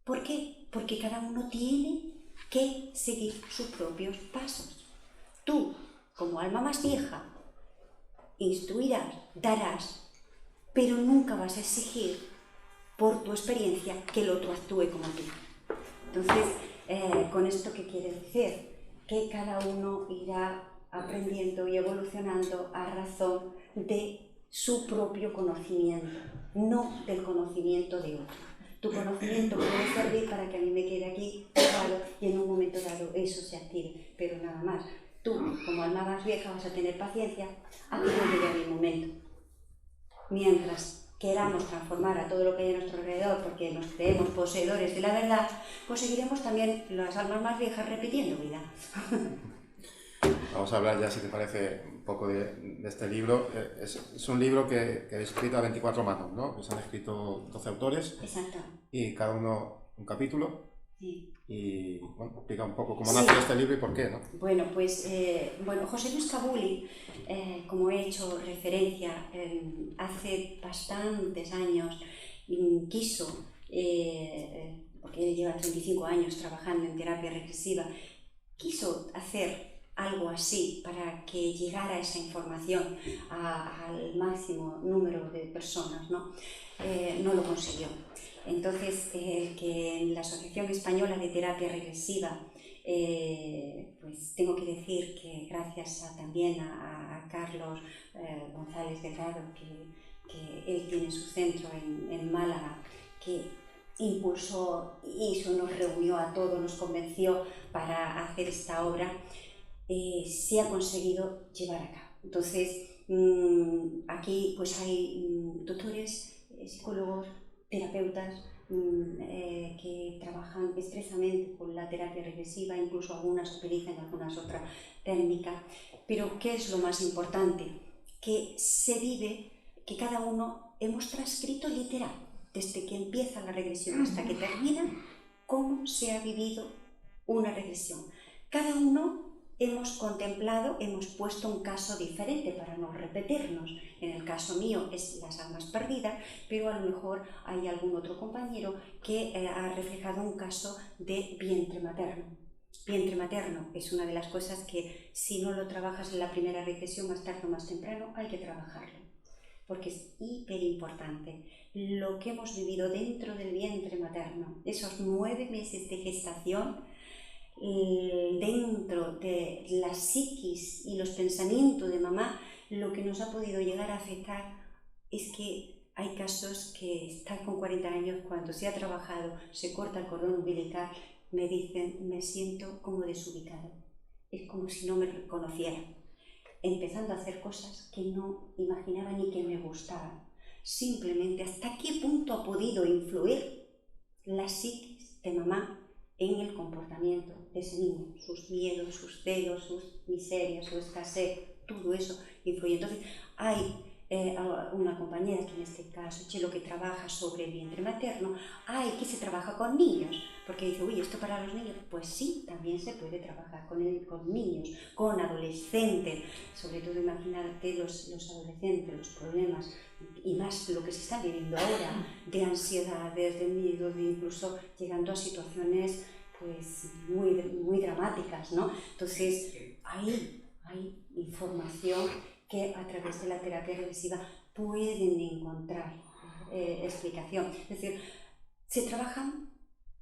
¿Por qué? Porque cada uno tiene que seguir sus propios pasos. Tú, como alma más vieja, instruirás, darás, pero nunca vas a exigir por tu experiencia que el otro actúe como tú. Entonces, ¿con esto qué quiere decir? Que cada uno irá aprendiendo y evolucionando a razón de su propio conocimiento, no del conocimiento de otro. Tu conocimiento puede servir para que a mí me quede aquí pegado y en un momento dado eso se active, pero nada más. Tú, como alma más vieja, vas a tener paciencia a que no llegue mi momento. Mientras queramos transformar a todo lo que hay a nuestro alrededor porque nos creemos poseedores de la verdad, pues seguiremos también las almas más viejas repitiendo vida. Vamos a hablar ya, si te parece, un poco de este libro. Es un libro que he escrito a 24 manos, ¿no? Se han escrito 12 autores. Exacto. Y cada uno un capítulo. Sí. Y bueno, explica un poco cómo nació este libro y por qué, ¿no? Bueno, pues José Luis Cabuli, como he hecho referencia, hace bastantes años quiso, porque él lleva 35 años trabajando en terapia regresiva, quiso hacer algo así para que llegara esa información al máximo número de personas, ¿no? No lo consiguió. Entonces, que en la Asociación Española de Terapia Regresiva, pues tengo que decir que gracias también a Carlos González Delgado, que él tiene su centro en Málaga, que impulsó, hizo, nos reunió a todos, nos convenció para hacer esta obra, se ha conseguido llevar a cabo. Entonces, aquí pues hay doctores, psicólogos, terapeutas que trabajan expresamente con la terapia regresiva, incluso algunas utilizan algunas otras técnicas, pero ¿qué es lo más importante? Que se vive, que cada uno hemos transcrito literal, desde que empieza la regresión hasta que termina, cómo se ha vivido una regresión. Cada uno hemos contemplado, hemos puesto un caso diferente para no repetirnos. En el caso mío es las almas perdidas, pero a lo mejor hay algún otro compañero que ha reflejado un caso de vientre materno. Vientre materno es una de las cosas que si no lo trabajas en la primera regresión, más tarde o más temprano, hay que trabajarlo, porque es hiper importante lo que hemos vivido dentro del vientre materno, esos 9 meses de gestación. Dentro de la psiquis y los pensamientos de mamá, lo que nos ha podido llegar a afectar es que hay casos que están con 40 años, cuando se ha trabajado, se corta el cordón umbilical, me dicen, me siento como desubicado, es como si no me reconociera, empezando a hacer cosas que no imaginaba ni que me gustaban. Simplemente, ¿hasta qué punto ha podido influir la psiquis de mamá en el comportamiento de ese niño? Sus miedos, sus celos, sus miserias, su escasez, todo eso influye. Entonces, hay una compañera que en este caso, Chelo, que trabaja sobre el vientre materno, hay que se trabaja con niños, porque dice, uy, ¿esto para los niños? Pues sí, también se puede trabajar con niños, con adolescentes, sobre todo imagínate los adolescentes, los problemas, y más lo que se está viviendo ahora, de ansiedades, de miedo, de incluso llegando a situaciones pues muy dramáticas, ¿no? Entonces, hay información que a través de la terapia regresiva pueden encontrar explicación. Es decir, se trabajan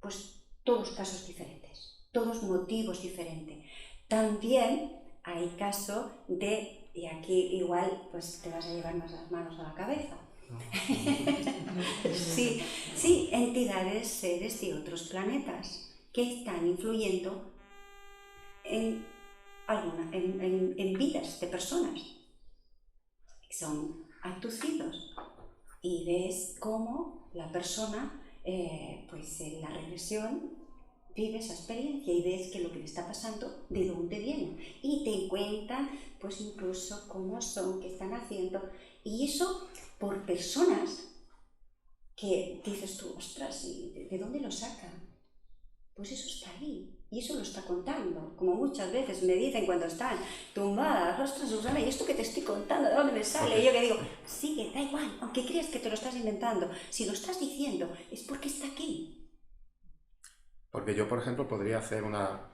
pues todos casos diferentes, todos motivos diferentes. También hay casos de, y aquí igual pues te vas a llevar más las manos a la cabeza, sí, entidades, seres de otros planetas que están influyendo en vidas de personas. Son abducidos y ves cómo la persona, pues en la regresión, vive esa experiencia y ves que lo que le está pasando, de dónde viene. Y te cuentan, pues incluso cómo son, qué están haciendo. Y eso por personas que dices tú, ostras, ¿de dónde lo sacan? Pues eso está ahí. Y eso lo está contando. Como muchas veces me dicen cuando están tumbadas, ostras, Susana, ¿y esto que te estoy contando? ¿De dónde me sale? Y yo que digo, sigue, da igual, aunque creas que te lo estás inventando. Si lo estás diciendo, es porque está aquí. Porque yo, por ejemplo, podría hacer una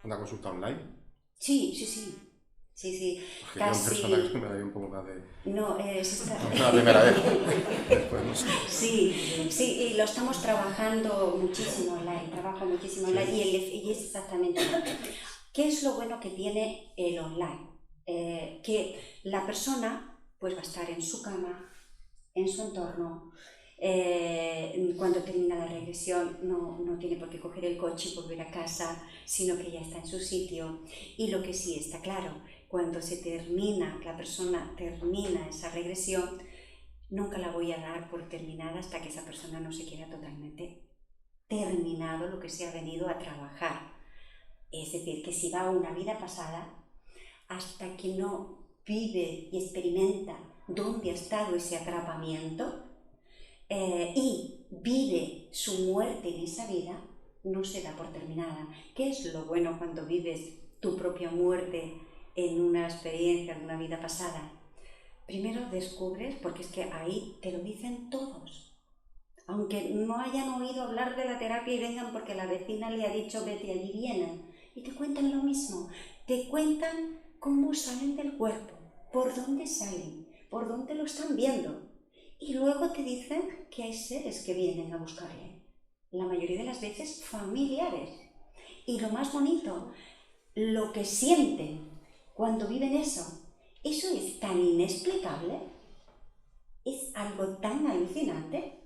consulta online. Sí. Porque Casi... yo en persona me daría un poco más de... No, es la primera vez. Después, no sé. Sí, y lo estamos trabajando muchísimo online, y es exactamente lo que... ¿Qué es lo bueno que tiene el online? Que la persona pues va a estar en su cama, en su entorno. Cuando termina la regresión no tiene por qué coger el coche y volver a casa, sino que ya está en su sitio. Y lo que sí está claro, cuando la persona termina esa regresión, nunca la voy a dar por terminada hasta que esa persona no se quede totalmente terminado lo que se ha venido a trabajar. Es decir, que si va a una vida pasada, hasta que no vive y experimenta dónde ha estado ese atrapamiento, y vive su muerte en esa vida, no se da por terminada. ¿Qué es lo bueno cuando vives tu propia muerte en una experiencia, en una vida pasada? Primero descubres, porque es que ahí te lo dicen todos. Aunque no hayan oído hablar de la terapia y vengan porque la vecina le ha dicho vete allí, vienen. Y te cuentan lo mismo. Te cuentan cómo salen del cuerpo, por dónde salen, por dónde lo están viendo. Y luego te dicen que hay seres que vienen a buscarle. La mayoría de las veces familiares. Y lo más bonito, lo que sienten cuando viven eso es tan inexplicable, es algo tan alucinante,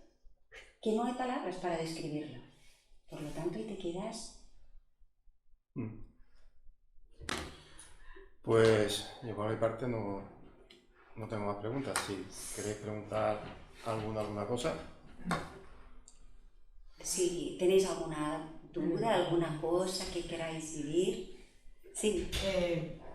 que no hay palabras para describirlo. Por lo tanto, y te quedas... Pues yo por mi parte no tengo más preguntas. Si queréis preguntar alguna cosa. Si tenéis alguna duda, alguna cosa que queráis vivir. Sí.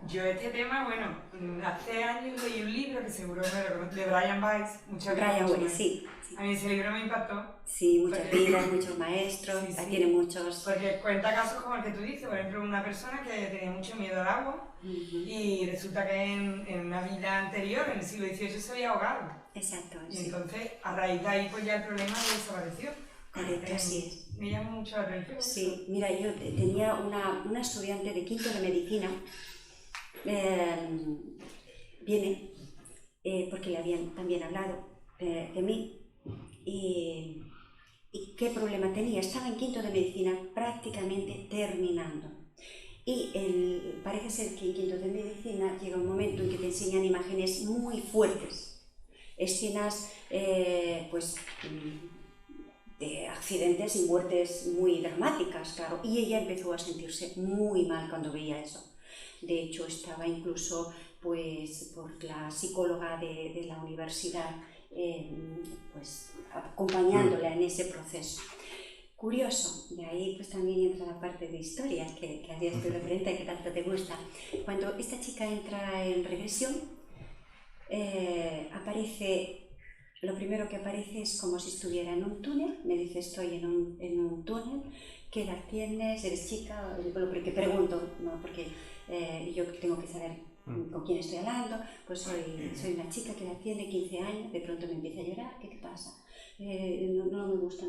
Yo este tema, bueno, hace años leí un libro que seguro me lo conozco, de Brian Weiss. Brian Weiss, sí. A mí ese libro me impactó. Sí, muchas vidas, muchos maestros, sí. Tiene muchos... Porque cuenta casos como el que tú dices, por ejemplo, una persona que tenía mucho miedo al agua y resulta que en una vida anterior, en el siglo XVIII, se había ahogado. Exacto, y entonces, a raíz de ahí, pues ya el problema desapareció. Correcto, así es. Me llama mucho la atención. Sí, mira, yo tenía una estudiante de quinto de medicina, viene porque le habían también hablado de mí, y qué problema tenía. Estaba en quinto de medicina prácticamente terminando. Y parece ser que en quinto de medicina llega un momento en que te enseñan imágenes muy fuertes, escenas pues de accidentes y muertes muy dramáticas, claro, y ella empezó a sentirse muy mal cuando veía eso. De hecho, estaba incluso pues por la psicóloga de la universidad pues acompañándola en ese proceso. Curioso, y ahí pues también entra la parte de historia que habías hecho referente y que tanto te gusta. Cuando esta chica entra en regresión, lo primero que aparece es como si estuviera en un túnel. Me dice, estoy en un túnel, ¿qué edad tienes? ¿Eres chica? Porque pregunto, ¿no? Porque yo tengo que saber con quién estoy hablando. Pues soy una chica que edad tiene 15 años, de pronto me empieza a llorar, ¿qué te pasa? No me gusta,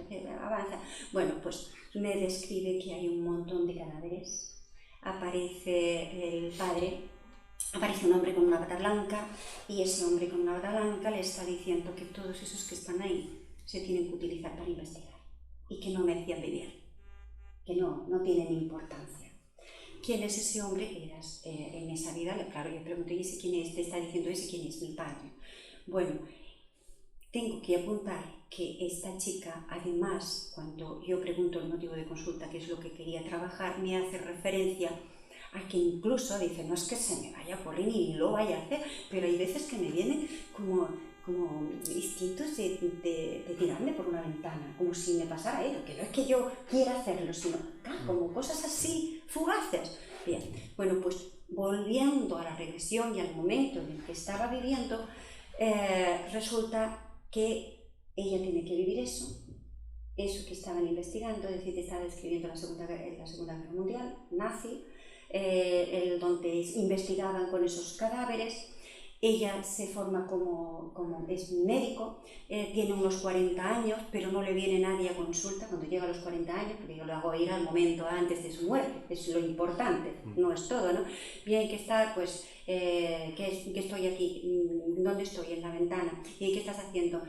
que avanza. Bueno, pues me describe que hay un montón de cadáveres. Aparece el padre, aparece un hombre con una bata blanca, y ese hombre con una bata blanca le está diciendo que todos esos que están ahí se tienen que utilizar para investigar y que no merecían vivir, que no tienen importancia. ¿Quién es ese hombre que eras en esa vida? Claro, yo pregunto, ¿y ese quién es? Te está diciendo, ¿ese quién es? Mi padre. Bueno, Tengo que apuntar que esta chica, además, cuando yo pregunto el motivo de consulta, qué es lo que quería trabajar, me hace referencia a que incluso dice, no es que se me vaya a ocurrir ni lo vaya a hacer, pero hay veces que me vienen como instintos de tirarme por una ventana, como si me pasara ello, que no es que yo quiera hacerlo, sino como cosas así fugaces. Bien, bueno, pues volviendo a la regresión y al momento en el que estaba viviendo, resulta que ella tiene que vivir eso que estaban investigando, es decir, estaba escribiendo la Segunda Guerra Mundial, nazi, donde investigaban con esos cadáveres. Ella se forma como es médico, tiene unos 40 años, pero no le viene nadie a consulta cuando llega a los 40 años, porque yo lo hago ir al momento antes de su muerte, es lo importante, no es todo, ¿no? Bien, que está, pues, que estoy aquí, ¿dónde estoy? En la ventana. ¿Y qué estás haciendo?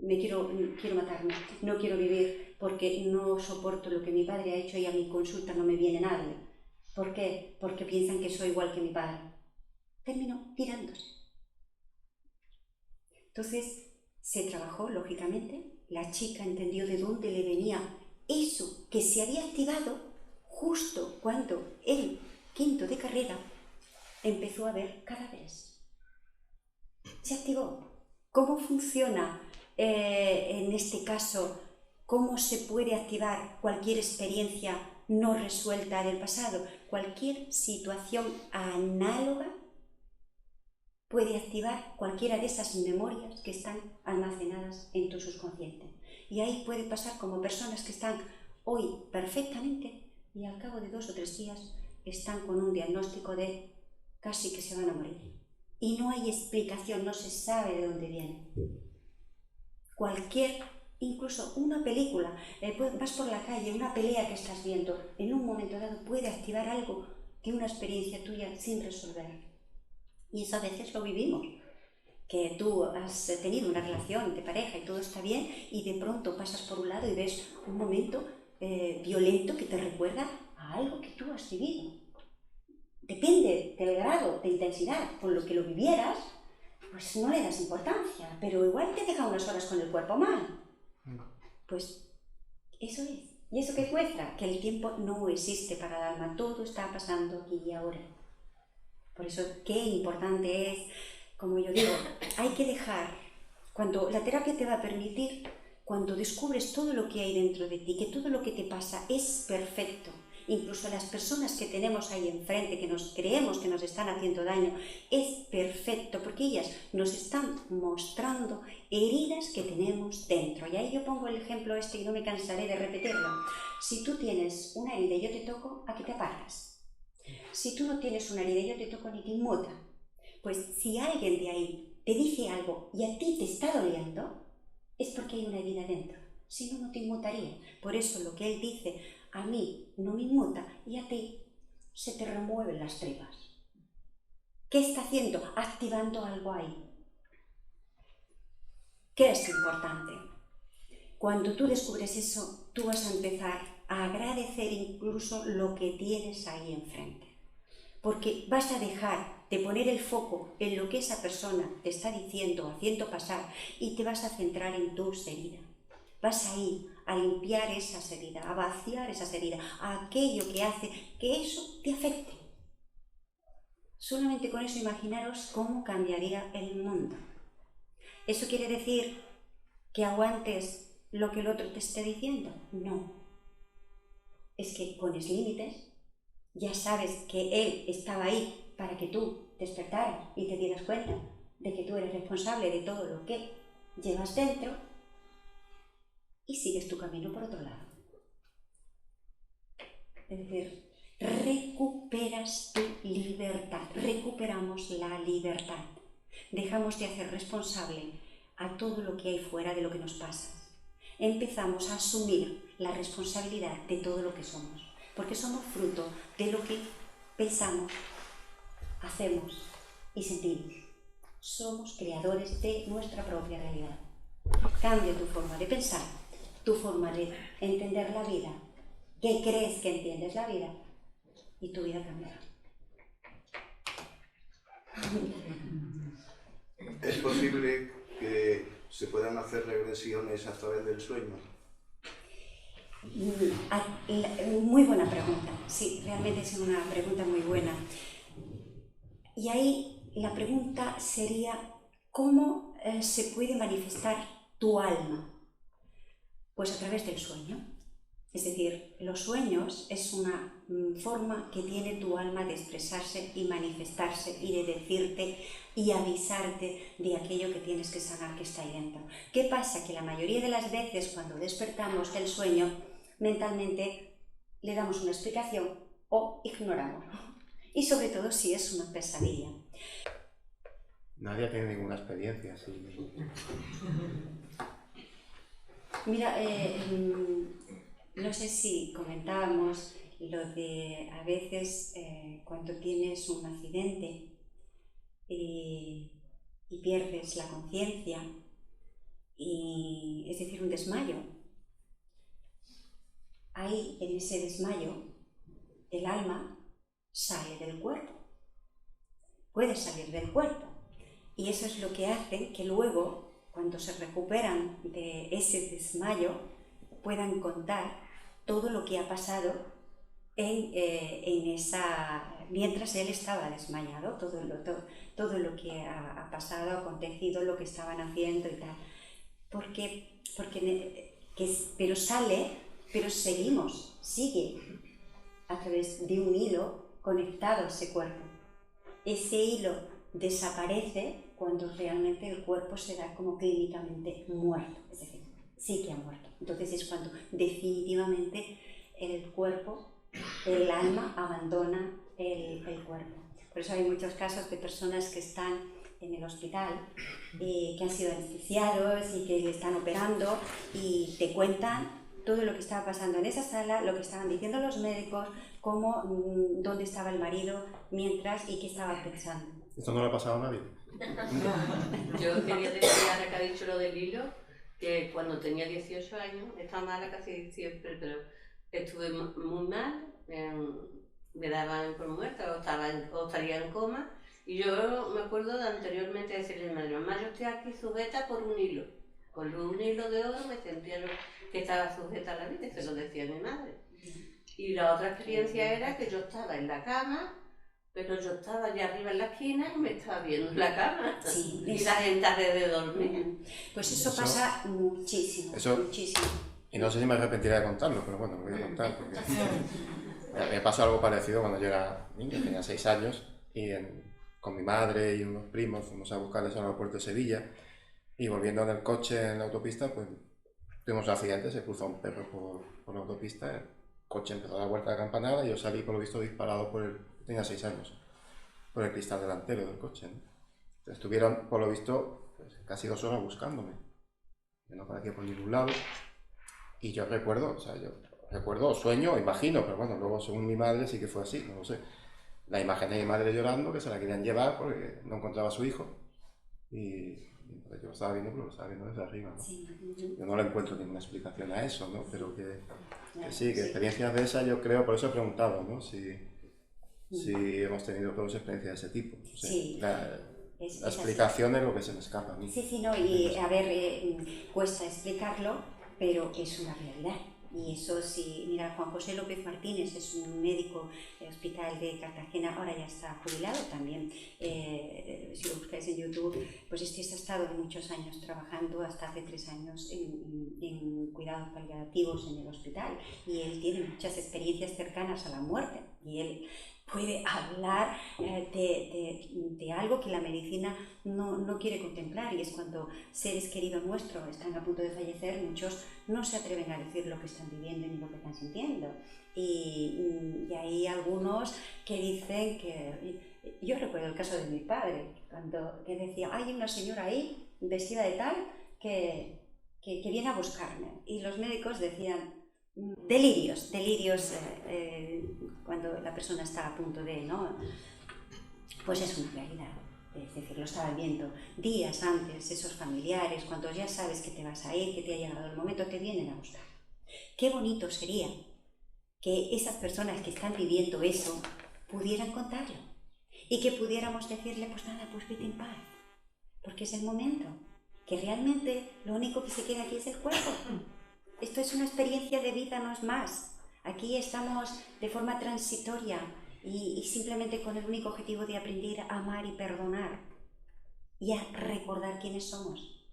Quiero matarme, no quiero vivir porque no soporto lo que mi padre ha hecho y a mi consulta no me viene nadie. ¿Por qué? Porque piensan que soy igual que mi padre. Terminó tirándose. Entonces se trabajó, lógicamente, la chica entendió de dónde le venía eso que se había activado justo cuando en quinto de carrera empezó a ver cadáveres. Se activó. ¿Cómo funciona en este caso? ¿Cómo se puede activar cualquier experiencia no resuelta del pasado? Cualquier situación análoga puede activar cualquiera de esas memorias que están almacenadas en tu subconsciente. Y ahí puede pasar como personas que están hoy perfectamente y al cabo de 2 o 3 días están con un diagnóstico de casi que se van a morir. Y no hay explicación, no se sabe de dónde viene. Incluso una película, vas por la calle, una pelea que estás viendo, en un momento dado puede activar algo de una experiencia tuya sin resolver. Y eso a veces lo vivimos, que tú has tenido una relación de pareja y todo está bien y de pronto pasas por un lado y ves un momento violento que te recuerda a algo que tú has vivido. Depende del grado de intensidad con lo que lo vivieras, pues no le das importancia, pero igual te deja unas horas con el cuerpo mal. Pues eso es. ¿Y eso qué muestra? Que el tiempo no existe para el alma, todo está pasando aquí y ahora. Por eso, qué importante es, como yo digo, hay que dejar, cuando la terapia te va a permitir, cuando descubres todo lo que hay dentro de ti, que todo lo que te pasa es perfecto, incluso las personas que tenemos ahí enfrente, que nos creemos que nos están haciendo daño, es perfecto, porque ellas nos están mostrando heridas que tenemos dentro. Y ahí yo pongo el ejemplo y no me cansaré de repetirlo. Si tú tienes una herida y yo te toco, ¿a qué te apartas? Si tú no tienes una herida y yo te toco, ni te inmuta. Pues si alguien de ahí te dice algo y a ti te está doliendo, es porque hay una herida dentro. Si no, no te inmutaría. Por eso lo que él dice, a mí no me inmuta y a ti se te remueven las tripas. ¿Qué está haciendo? Activando algo ahí. ¿Qué es importante? Cuando tú descubres eso, tú vas a empezar a agradecer incluso lo que tienes ahí enfrente. Porque vas a dejar de poner el foco en lo que esa persona te está diciendo o haciendo pasar y te vas a centrar en tus heridas. Vas a ir a limpiar esas heridas, a vaciar esas heridas, a aquello que hace que eso te afecte. Solamente con eso imaginaros cómo cambiaría el mundo. ¿Eso quiere decir que aguantes lo que el otro te esté diciendo? No. Es que pones límites, ya sabes que él estaba ahí para que tú despertaras y te dieras cuenta de que tú eres responsable de todo lo que llevas dentro y sigues tu camino por otro lado. Es decir, recuperas tu libertad, recuperamos la libertad. Dejamos de hacer responsable a todo lo que hay fuera de lo que nos pasa. Empezamos a asumir la responsabilidad de todo lo que somos, porque somos fruto de lo que pensamos, hacemos y sentimos. Somos creadores de nuestra propia realidad. Cambia tu forma de pensar, tu forma de entender la vida, que crees que entiendes la vida, y tu vida cambiará. ¿Es posible ¿Se pueden hacer regresiones a través del sueño? Muy buena pregunta, sí, realmente es una pregunta muy buena. Y ahí la pregunta sería, ¿cómo se puede manifestar tu alma? Pues a través del sueño. Es decir, los sueños es una forma que tiene tu alma de expresarse y manifestarse y de decirte y avisarte de aquello que tienes que sanar que está ahí dentro. ¿Qué pasa? Que la mayoría de las veces cuando despertamos del sueño, mentalmente le damos una explicación o ignoramos. Y sobre todo si es una pesadilla. Nadie ha tenido ninguna experiencia así. Mira, no sé si comentábamos lo de a veces cuando tienes un accidente y pierdes la conciencia, es decir, un desmayo. Ahí, en ese desmayo, el alma sale del cuerpo, puede salir del cuerpo. Y eso es lo que hace que luego, cuando se recuperan de ese desmayo, puedan contar todo lo que ha pasado mientras él estaba desmayado, todo lo que ha pasado, acontecido, lo que estaban haciendo y tal. Pero sale, pero sigue a través de un hilo conectado a ese cuerpo. Ese hilo desaparece cuando realmente el cuerpo se da como clínicamente muerto, es decir, sí que ha muerto. Entonces es cuando definitivamente el cuerpo, el alma abandona el cuerpo. Por eso hay muchos casos de personas que están en el hospital, que han sido anestesiados y que le están operando y te cuentan todo lo que estaba pasando en esa sala, lo que estaban diciendo los médicos, dónde estaba el marido mientras y qué estaba pensando. ¿Esto no le ha pasado a nadie? Yo quería decir, ahora que ha dicho lo del hilo, que cuando tenía 18 años, estaba mala casi siempre, pero estuve muy mal, me daban por muerta o estaría en coma, y yo me acuerdo de anteriormente decirle a mi madre, mamá, yo estoy aquí sujeta por un hilo, con un hilo de oro me sentía que estaba sujeta a la vida, se lo decía mi madre. Y la otra experiencia era que yo estaba en la cama, pero yo estaba allá arriba en la esquina y me estaba viendo en la cama. Sí, y la gente alrededor mío. Pues eso pasa muchísimo, muchísimo. Y no sé si me arrepentiría de contarlo, pero bueno, lo voy a contar porque me pasó algo parecido cuando yo era niño, tenía 6 años, y con mi madre y unos primos fuimos a buscarles al aeropuerto de Sevilla, y volviendo en el coche en la autopista, pues tuvimos un accidente, se cruzó un perro por la autopista, el coche empezó a dar vuelta de campanada y yo salí por lo visto disparado tenía 6 años, por el cristal delantero del coche, ¿no? Estuvieron, por lo visto, pues, casi 2 horas buscándome, que no aparecía por ningún lado, y yo recuerdo, sueño, imagino, pero bueno, luego según mi madre sí que fue así, no lo sé, la imagen de mi madre llorando, que se la querían llevar porque no encontraba a su hijo, y entonces yo lo estaba viendo, pero lo estaba viendo desde arriba, ¿no? Sí. Yo no le encuentro ninguna explicación a eso, ¿no? Pero que sí, que experiencias de esas yo creo, por eso he preguntado, ¿no? Si hemos tenido todas experiencias de ese tipo. O sea, Sí. La explicación es lo que se me escapa a mí. Sí, no, y a ver, cuesta explicarlo, pero es una realidad. Y eso sí, mira, Juan José López Martínez es un médico del Hospital de Cartagena, ahora ya está jubilado también, si lo buscáis en YouTube, pues ha estado muchos años trabajando, hasta hace 3 años, en cuidados paliativos en el hospital, y él tiene muchas experiencias cercanas a la muerte, y él puede hablar de algo que la medicina no quiere contemplar, y es cuando seres queridos nuestros están a punto de fallecer, muchos no se atreven a decir lo que están viviendo ni lo que están sintiendo. Y hay algunos que dicen que... Yo recuerdo el caso de mi padre, que decía, hay una señora ahí, vestida de tal, que viene a buscarme. Y los médicos decían, delirios, cuando la persona está a punto de, ¿no? Pues es una realidad, es decir, lo estaban viendo días antes, esos familiares, cuando ya sabes que te vas a ir, que te ha llegado el momento, te vienen a buscar. Qué bonito sería que esas personas que están viviendo eso pudieran contarlo y que pudiéramos decirle, pues nada, pues vete en paz, porque es el momento. que realmente lo único que se queda aquí es el cuerpo. Esto es una experiencia de vida, no es más. Aquí estamos de forma transitoria y simplemente con el único objetivo de aprender a amar y perdonar y a recordar quiénes somos.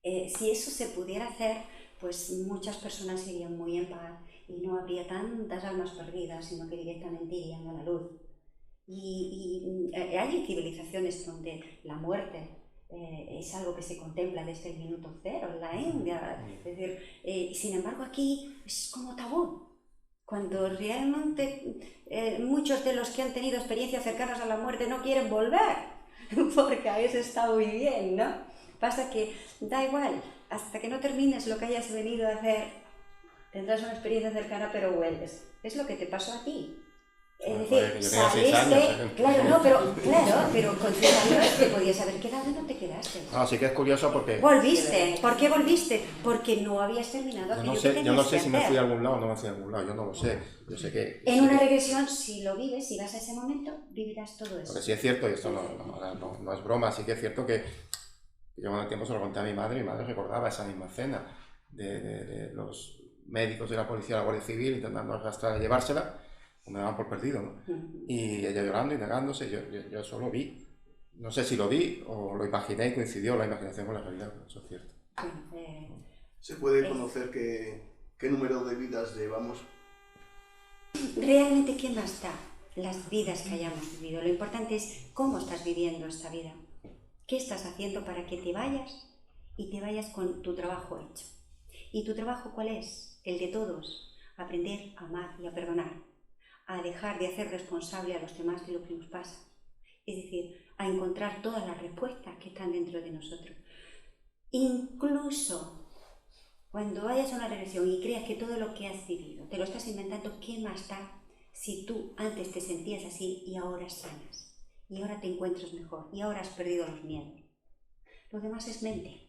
Si eso se pudiera hacer, pues muchas personas irían muy en paz y no habría tantas almas perdidas, sino que directamente irían a la luz. Y hay civilizaciones donde la muerte es algo que se contempla desde el minuto cero, en la India, es decir, sin embargo aquí es como tabú, cuando realmente muchos de los que han tenido experiencias cercanas a la muerte no quieren volver, porque habéis estado muy bien, ¿no? Pasa que da igual, hasta que no termines lo que hayas venido a hacer, tendrás una experiencia cercana pero hueles, es lo que te pasó a ti. Es decir, saliste, claro, pero con 6 años te podías haber quedado y no te quedaste. Sí que es curioso porque... ¿Volviste? ¿Por qué volviste? Porque no habías terminado aquello que tenías que hacer. Yo no sé si me fui a algún lado o no me fui a algún lado, yo no lo sé. Yo sé que... En una regresión, si lo vives, si vas a ese momento, vivirás todo eso. Porque sí es cierto, y esto no es broma, sí que es cierto que yo con el tiempo se lo conté a mi madre recordaba esa misma escena de los médicos de la policía de la Guardia Civil intentando arrastrar y llevársela. Me daban por perdido, ¿no? Y ella llorando y negándose, yo eso lo vi. No sé si lo vi o lo imaginé y coincidió la imaginación con la realidad, eso es cierto. ¿Se puede conocer qué número de vidas llevamos? Realmente, ¿qué más da las vidas que hayamos vivido? Lo importante es cómo estás viviendo esta vida. ¿Qué estás haciendo para que te vayas y te vayas con tu trabajo hecho? ¿Y tu trabajo cuál es? El de todos. Aprender a amar y a perdonar. A dejar de hacer responsable a los demás de lo que nos pasa. Es decir, a encontrar todas las respuestas que están dentro de nosotros. Incluso cuando vayas a una regresión y creas que todo lo que has vivido te lo estás inventando, ¿qué más da si tú antes te sentías así y ahora sanas? Y ahora te encuentras mejor y ahora has perdido los miedos. Lo demás es mente.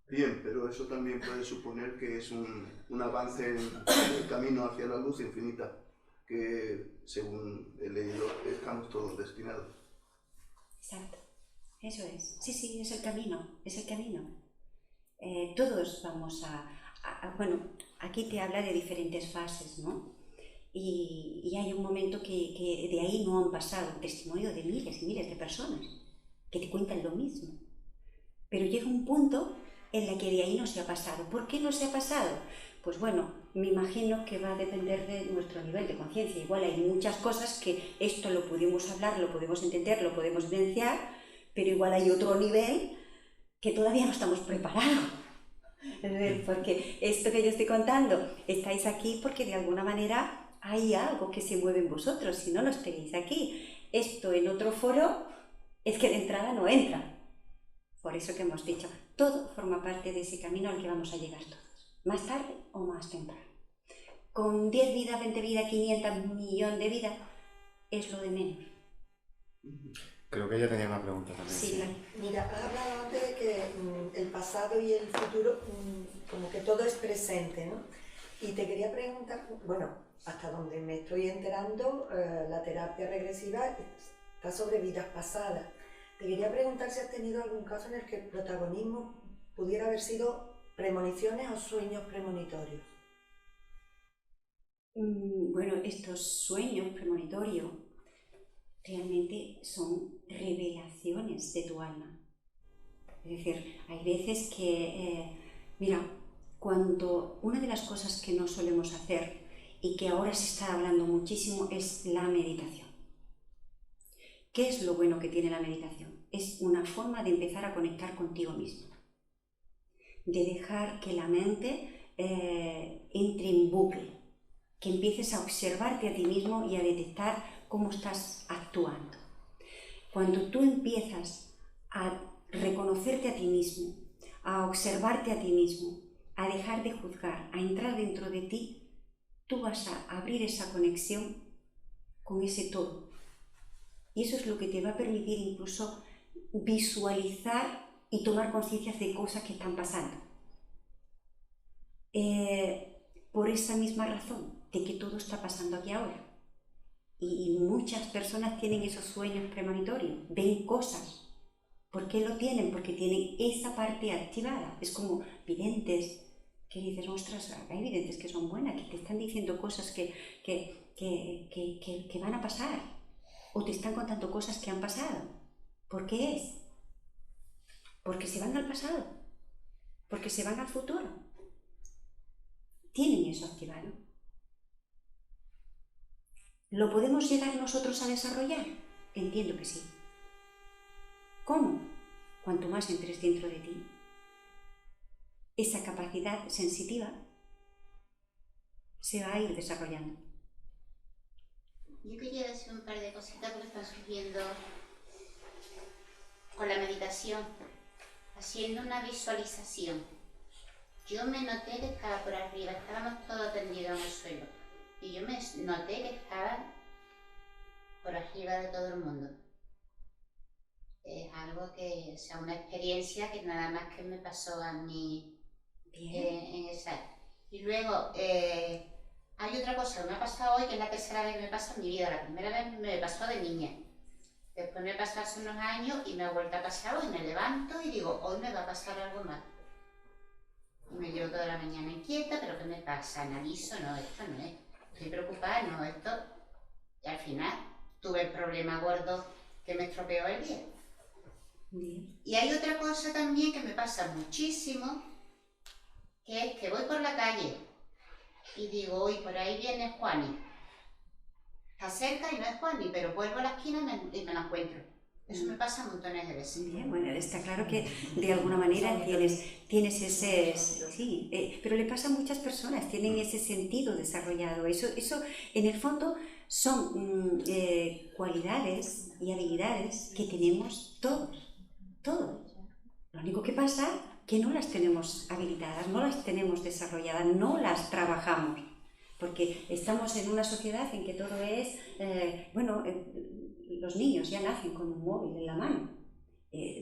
Bien, pero eso también puede suponer que es un avance en el camino hacia la luz infinita, que según he leído estamos todos destinados. Exacto, eso es. Sí, es el camino, es el camino. Todos vamos bueno, aquí te habla de diferentes fases, ¿no? Y hay un momento que de ahí no han pasado, testimonio de miles y miles de personas que te cuentan lo mismo. Pero llega un punto en la que de ahí no se ha pasado. ¿Por qué no se ha pasado? Pues bueno, me imagino que va a depender de nuestro nivel de conciencia. Igual hay muchas cosas que esto lo podemos hablar, lo podemos entender, lo podemos vivenciar, pero igual hay otro nivel que todavía no estamos preparados. Es decir, porque esto que yo estoy contando, estáis aquí porque de alguna manera hay algo que se mueve en vosotros, si no, no estaréis aquí. Esto en otro foro es que de entrada no entra. Por eso que hemos dicho, todo forma parte de ese camino al que vamos a llegar todos, más tarde o más temprano. Con 10 vidas, 20 vidas, 500 millones de vidas, es lo de menos. Creo que ella tenía una pregunta también. Sí, claro. Mira, has hablado antes de que el pasado y el futuro, como que todo es presente, ¿no? Y te quería preguntar, bueno, hasta donde me estoy enterando, la terapia regresiva está sobre vidas pasadas. Te quería preguntar si has tenido algún caso en el que el protagonismo pudiera haber sido premoniciones o sueños premonitorios. Bueno, estos sueños premonitorios realmente son revelaciones de tu alma. Es decir, hay veces que, mira, cuando una de las cosas que no solemos hacer y que ahora se está hablando muchísimo es la meditación. ¿Qué es lo bueno que tiene la meditación? Es una forma de empezar a conectar contigo mismo, de dejar que la mente entre en bucle, que empieces a observarte a ti mismo y a detectar cómo estás actuando. Cuando tú empiezas a reconocerte a ti mismo, a observarte a ti mismo, a dejar de juzgar, a entrar dentro de ti, tú vas a abrir esa conexión con ese todo. Y eso es lo que te va a permitir incluso visualizar y tomar conciencia de cosas que están pasando. Por esa misma razón, de que todo está pasando aquí ahora. Y muchas personas tienen esos sueños premonitorios, ven cosas ¿Por qué lo tienen? Porque tienen esa parte activada. Es como videntes que dices, ostras, hay videntes que son buenas, que te están diciendo cosas que van a pasar, o te están contando cosas que han pasado. ¿Por qué es? Porque se van al pasado, porque se van al futuro. Tienen eso activado. ¿Lo podemos llegar nosotros a desarrollar? Entiendo que sí. ¿Cómo? Cuanto más entres dentro de ti, esa capacidad sensitiva se va a ir desarrollando. Yo quería decir un par de cositas que están surgiendo con la meditación, haciendo una visualización. Yo me noté que estaba por arriba, estábamos todos tendidos en el suelo, y yo me noté que estaba por arriba de todo el mundo. Es algo que, o sea, una experiencia que nada más que me pasó a mí en esa. Y luego, hay otra cosa que me ha pasado hoy, que es la tercera vez que me pasa en mi vida. La primera vez me pasó de niña. Después me pasó hace unos años y me ha vuelto a pasar hoy. Me levanto y digo, hoy me va a pasar algo más. Y me llevo toda la mañana inquieta, pero ¿qué me pasa? Analizo, no, esto no es. Estoy preocupada, no, esto. Y al final tuve el problema gordo que me estropeó el día. Y hay otra cosa también que me pasa muchísimo, que es que voy por la calle y digo, uy, por ahí viene Juani. Está cerca y no es Juani, pero vuelvo a la esquina y me la encuentro. Eso me pasa montones de veces. Bien, bueno, está claro que de alguna manera tienes ese... Sí, pero le pasa a muchas personas, tienen ese sentido desarrollado. Eso en el fondo son cualidades y habilidades que tenemos todos. Lo único que pasa es que no las tenemos habilitadas, no las tenemos desarrolladas, no las trabajamos. Porque estamos en una sociedad en que todo es... los niños ya nacen con un móvil en la mano.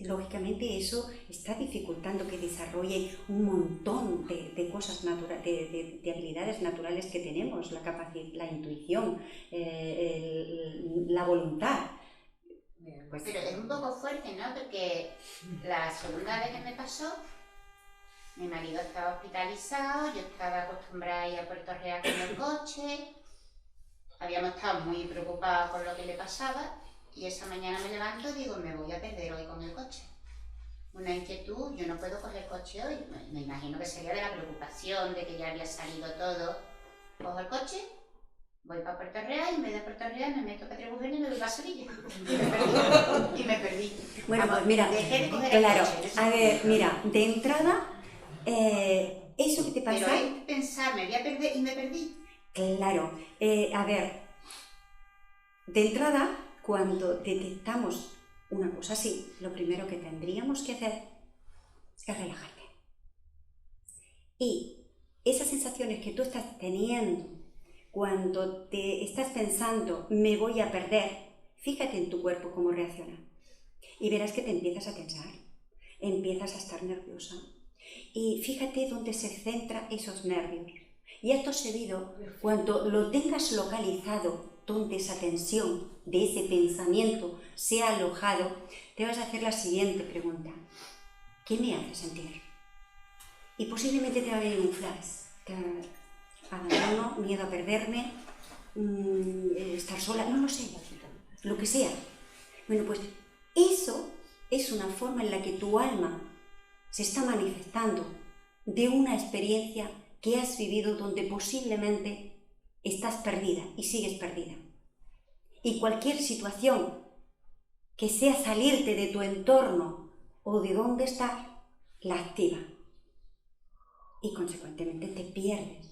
Lógicamente eso está dificultando que desarrolle un montón de cosas naturales, de habilidades naturales que tenemos, la capacidad, la intuición, la voluntad. Pues, pero es un poco fuerte, ¿no? Porque la segunda vez que me pasó, mi marido estaba hospitalizado, yo estaba acostumbrada a ir a Puerto Real con el coche, habíamos estado muy preocupados por lo que le pasaba, y esa mañana me levanto y digo, me voy a perder hoy con el coche. Una inquietud, yo no puedo coger coche hoy, me imagino que sería de la preocupación de que ya había salido todo. Cojo el coche, voy para Puerto Real y en vez de Puerto Real me meto para Trebujena y me voy para Sevilla. Y me perdí. Bueno, pues mira, dejé de coger claro, el coche. a ver, mira, de entrada, eso que te pasa... Pero hay que pensar, me voy a perder y me perdí. Claro, a ver, de entrada, cuando detectamos una cosa así, lo primero que tendríamos que hacer es relajarte. Y esas sensaciones que tú estás teniendo cuando te estás pensando, me voy a perder, fíjate en tu cuerpo cómo reacciona. Y verás que te empiezas a tensar, empiezas a estar nerviosa. Y fíjate dónde se centran esos nervios. Y acto seguido, cuando lo tengas localizado, donde esa tensión de ese pensamiento se ha alojado, te vas a hacer la siguiente pregunta. ¿Qué me hace sentir? Y posiblemente te va a venir un flash. Abandono, miedo a perderme, estar sola, no lo sé, lo que sea. Bueno, pues eso es una forma en la que tu alma se está manifestando de una experiencia que has vivido donde posiblemente estás perdida y sigues perdida. Y cualquier situación que sea salirte de tu entorno o de donde estás, la activa. Y consecuentemente te pierdes.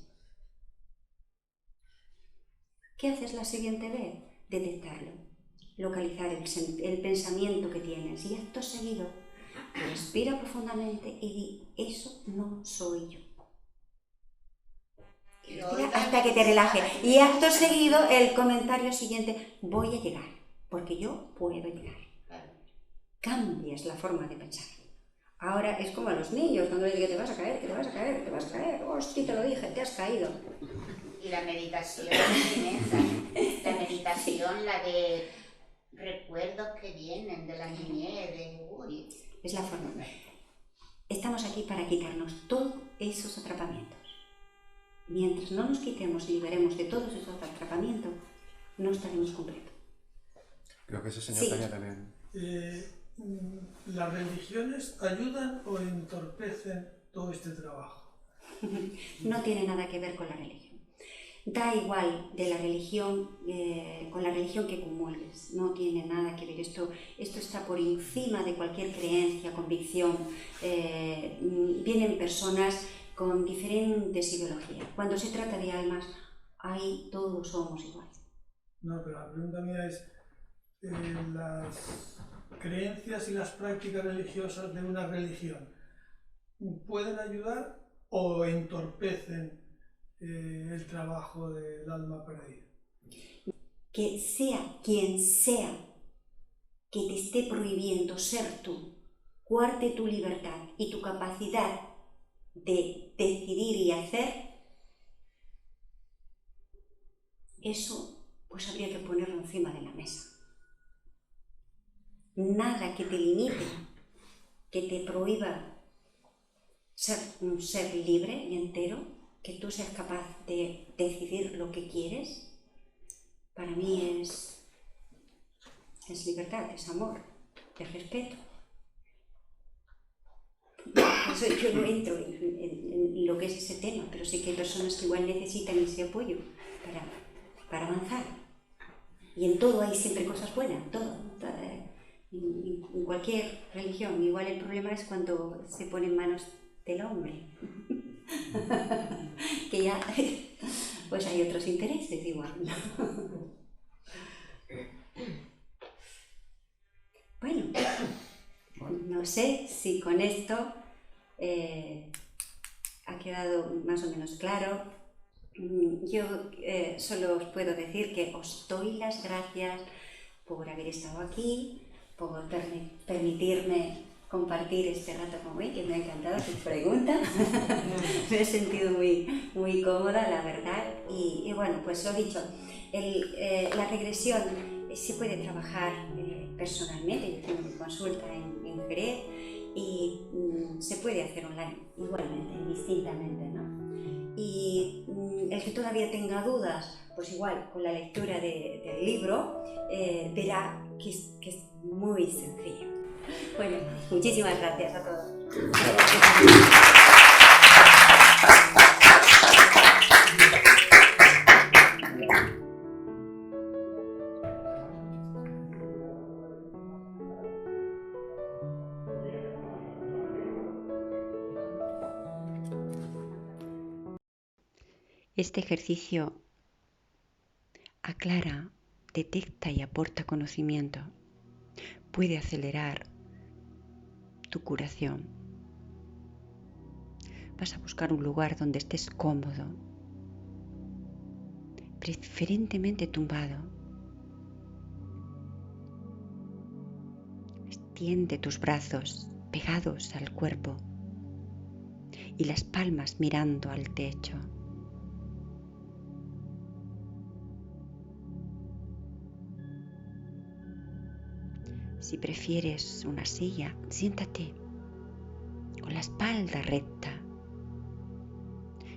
¿Qué haces la siguiente vez? Detectarlo, localizar el pensamiento que tienes y acto seguido respira profundamente y di, eso no soy yo. Respira hasta que te relaje y acto seguido el comentario siguiente, voy a llegar, porque yo puedo llegar. Cambias la forma de pensar. Ahora es como a los niños cuando les digo te vas a caer, que te vas a caer, te vas a caer, hostia, te lo dije, te has caído. Y la meditación, la meditación, la de recuerdos que vienen de la niñez, Es la forma. Estamos aquí para quitarnos todos esos atrapamientos. Mientras no nos quitemos y liberemos de todos esos atrapamientos, no estaremos completos. Creo que ese señor Sí. tenía también. ¿Las religiones ayudan o entorpecen todo este trabajo? No tiene nada que ver con la religión. Da igual de la religión, con la religión que comulgues. No tiene nada que ver. Esto está por encima de cualquier creencia, convicción. Vienen personas con diferentes ideologías. Cuando se trata de almas, ahí todos somos iguales. No, pero la pregunta mía es, las creencias y las prácticas religiosas de una religión, ¿pueden ayudar o entorpecen el trabajo del alma perdida? Que sea quien sea que te esté prohibiendo ser tú, cuarte tu libertad y tu capacidad de decidir y hacer, eso pues habría que ponerlo encima de la mesa. Nada que te limite, que te prohíba ser un ser libre y entero, que tú seas capaz de decidir lo que quieres, para mí es libertad, es amor, es respeto. Yo no entro en lo que es ese tema, pero sé que hay personas que igual necesitan ese apoyo para avanzar. Y en todo hay siempre cosas buenas, en cualquier religión. Igual el problema es cuando se pone en manos del hombre, que ya pues hay otros intereses igual. Bueno, no sé si con esto ha quedado más o menos claro. Yo solo os puedo decir que os doy las gracias por haber estado aquí, por permitirme compartir este rato con vos, que me ha encantado tus preguntas. Me he sentido muy cómoda, la verdad. Y bueno, pues lo dicho, la regresión se puede trabajar personalmente. Yo tengo mi consulta en Jerez y se puede hacer online igualmente, indistintamente, ¿no? Y el que todavía tenga dudas, pues igual con la lectura del libro verá que es muy sencillo. Bueno, muchísimas gracias a todos. Este ejercicio aclara, detecta y aporta conocimiento. Puede acelerar tu curación. Vas a buscar un lugar donde estés cómodo, preferentemente tumbado. Extiende tus brazos pegados al cuerpo y las palmas mirando al techo. Si prefieres una silla, siéntate con la espalda recta,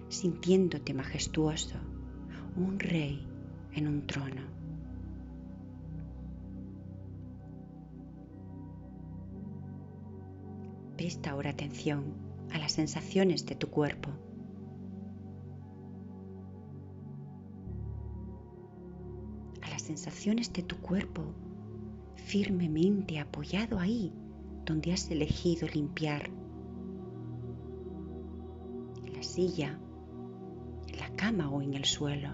sintiéndote majestuoso, un rey en un trono. Presta ahora atención a las sensaciones de tu cuerpo. A las sensaciones de tu cuerpo firmemente apoyado ahí donde has elegido limpiar. En la silla, en la cama o en el suelo.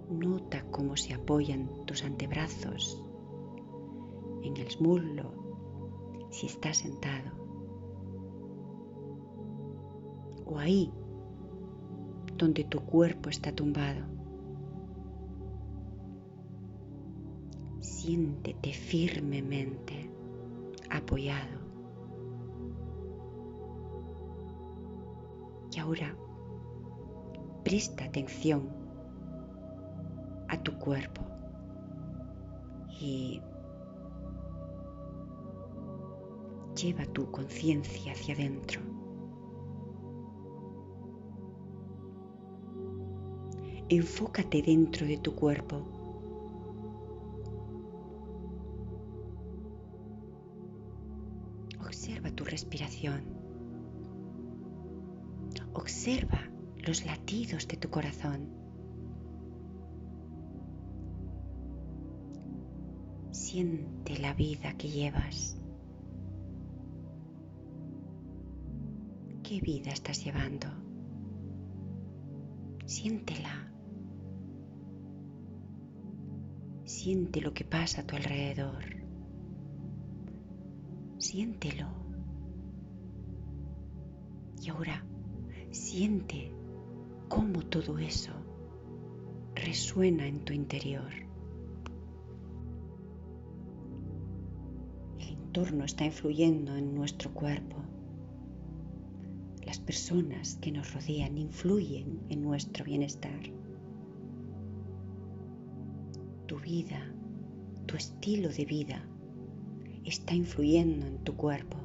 Nota cómo se apoyan tus antebrazos en el muslo si estás sentado. O ahí donde tu cuerpo está tumbado. Siéntete firmemente apoyado. Y ahora presta atención a tu cuerpo y lleva tu conciencia hacia adentro. Enfócate dentro de tu cuerpo. Observa tu respiración. Observa los latidos de tu corazón. Siente la vida que llevas. ¿Qué vida estás llevando? Siéntela. Siente lo que pasa a tu alrededor. Siéntelo. Y ahora siente cómo todo eso resuena en tu interior. El entorno está influyendo en nuestro cuerpo. Las personas que nos rodean influyen en nuestro bienestar. Tu vida, tu estilo de vida está influyendo en tu cuerpo.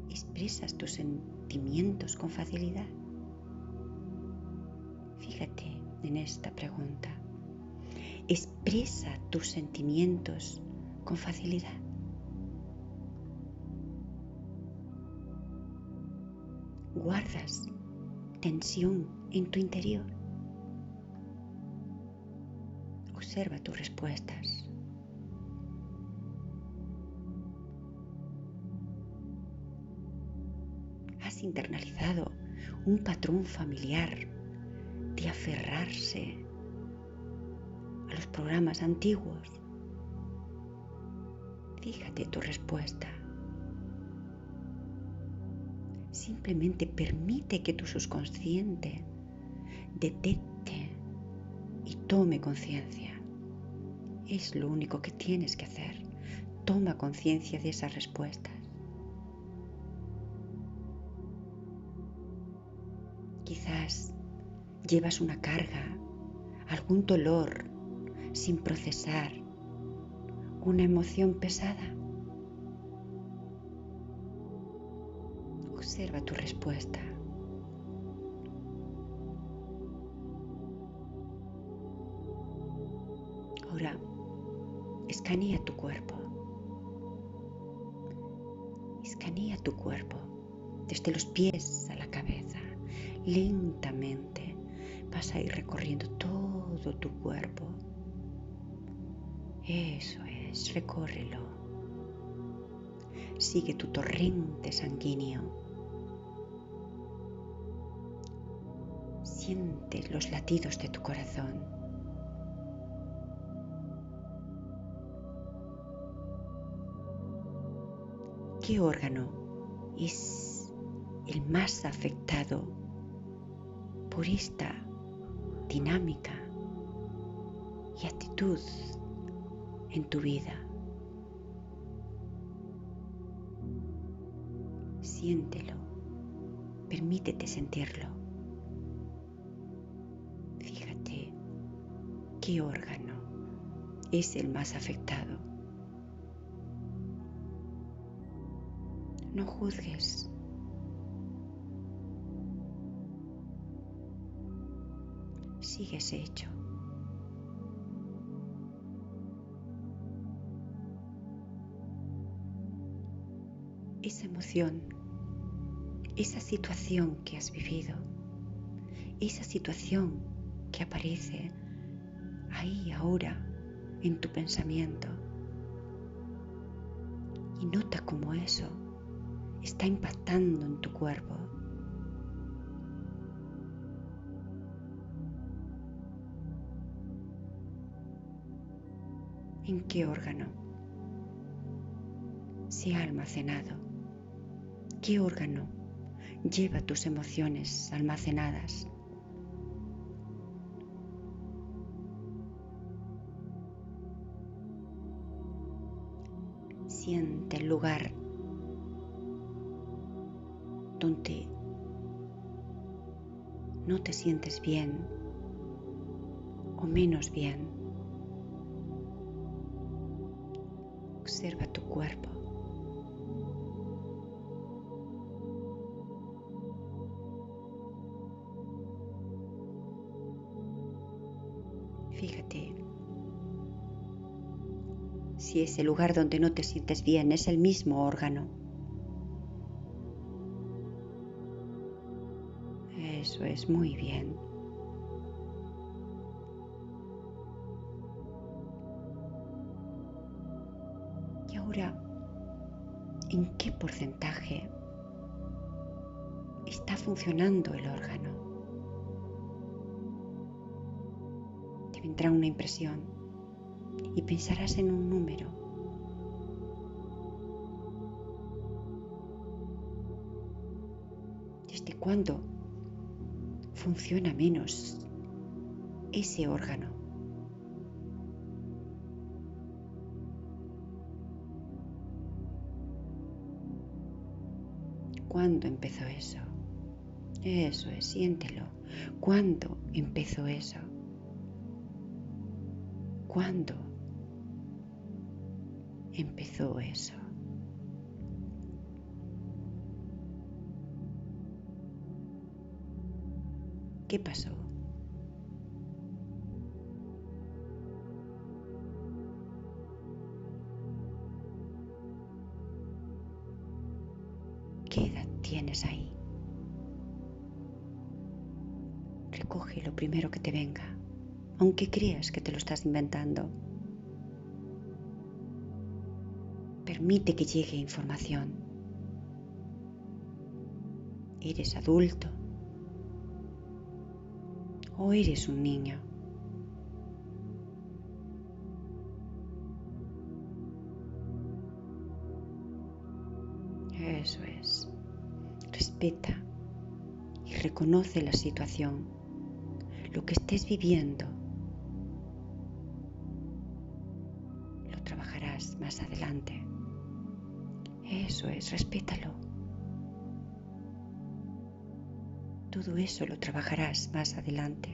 ¿Expresas tus sentimientos con facilidad? Fíjate en esta pregunta. ¿Expresa tus sentimientos con facilidad? ¿Guardas tensión en tu interior? Observa tus respuestas. ¿Has internalizado un patrón familiar de aferrarse a los programas antiguos? Fíjate tu respuesta. Simplemente permite que tu subconsciente detecte y tome conciencia. Es lo único que tienes que hacer. Toma conciencia de esas respuestas. Quizás llevas una carga, algún dolor sin procesar, una emoción pesada. Observa tu respuesta. Ahora, escanea tu cuerpo. Escanea tu cuerpo desde los pies a la cabeza. Lentamente vas a ir recorriendo todo tu cuerpo. Eso es, recórrelo. Sigue tu torrente sanguíneo. Siente los latidos de tu corazón. ¿Qué órgano es el más afectado por esta dinámica y actitud en tu vida? Siéntelo, permítete sentirlo. Fíjate qué órgano es el más afectado. No juzgues. Sigue ese hecho. Esa emoción, esa situación que has vivido, esa situación que aparece ahí ahora en tu pensamiento. Y nota cómo eso está impactando en tu cuerpo. ¿En qué órgano se ha almacenado? ¿Qué órgano lleva tus emociones almacenadas? Siente el lugar donde no te sientes bien o menos bien. Observa tu cuerpo. Fíjate si ese lugar donde no te sientes bien es el mismo órgano. Eso es muy bien. Y ahora, ¿en qué porcentaje está funcionando el órgano? Te vendrá una impresión y pensarás en un número. ¿Desde cuándo funciona menos ese órgano? ¿Cuándo empezó eso? Eso es, siéntelo. ¿Cuándo empezó eso? ¿Cuándo empezó eso? ¿Qué pasó? ¿Qué edad tienes ahí? Recoge lo primero que te venga, aunque creas que te lo estás inventando. Permite que llegue información. ¿Eres adulto? ¿O eres un niño? Eso es. Respeta y reconoce la situación, lo que estés viviendo. Lo trabajarás más adelante. Eso es, respétalo. Todo eso lo trabajarás más adelante.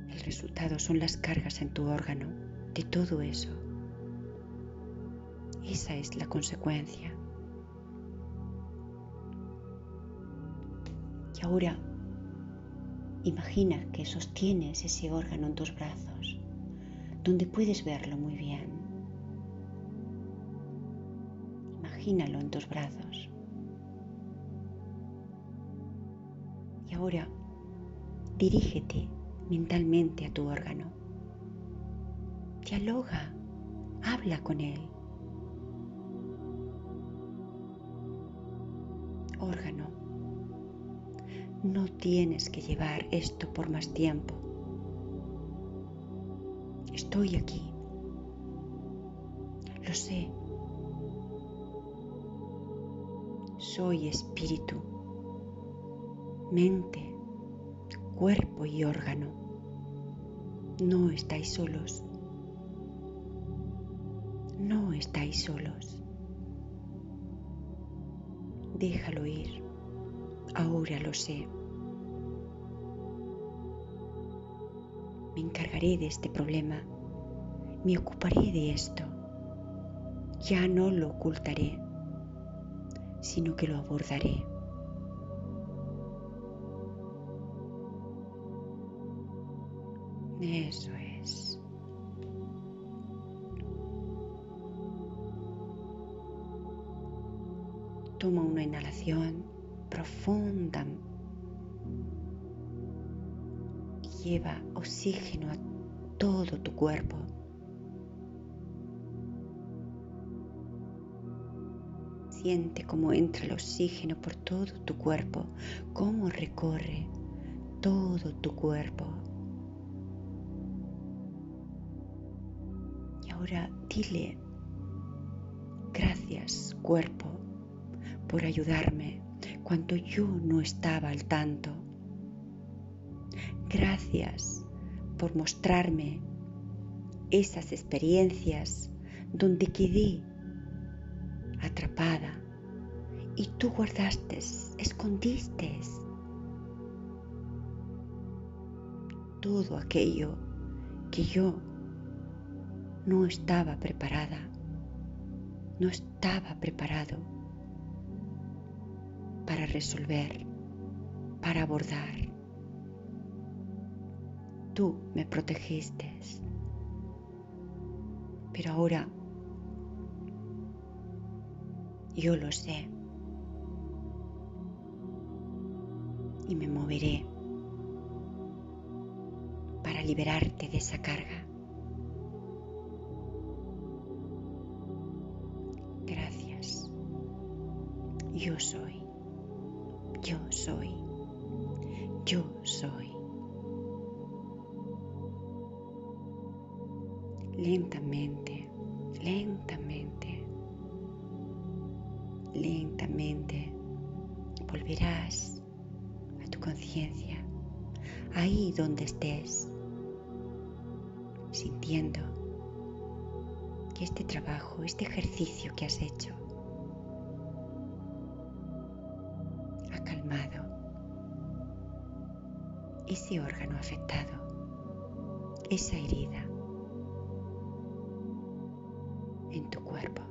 El resultado son las cargas en tu órgano de todo eso. Esa es la consecuencia. Y ahora, imagina que sostienes ese órgano en tus brazos, donde puedes verlo muy bien. Imagínalo en tus brazos. Y ahora, dirígete mentalmente a tu órgano. Dialoga, habla con él. Órgano, no tienes que llevar esto por más tiempo. Estoy aquí. Lo sé. Soy espíritu, mente, cuerpo y órgano. No estáis solos. No estáis solos. Déjalo ir. Ahora lo sé. Me encargaré de este problema. Me ocuparé de esto. Ya no lo ocultaré, sino que lo abordaré. Eso es. Toma una inhalación profunda y lleva oxígeno a todo tu cuerpo. Siente cómo entra el oxígeno por todo tu cuerpo, cómo recorre todo tu cuerpo. Y ahora dile, gracias cuerpo por ayudarme cuando yo no estaba al tanto. Gracias por mostrarme esas experiencias donde quedé atrapada y tú guardaste, escondiste todo aquello que yo no estaba preparada, no estaba preparado para resolver, para abordar. Tú me protegiste, pero ahora yo lo sé y me moveré para liberarte de esa carga. Gracias. Yo soy. Yo soy. Yo soy. Lentamente, lentamente, lentamente volverás a tu conciencia, ahí donde estés, sintiendo que este trabajo, este ejercicio que has hecho, ha calmado ese órgano afectado, esa herida en tu cuerpo.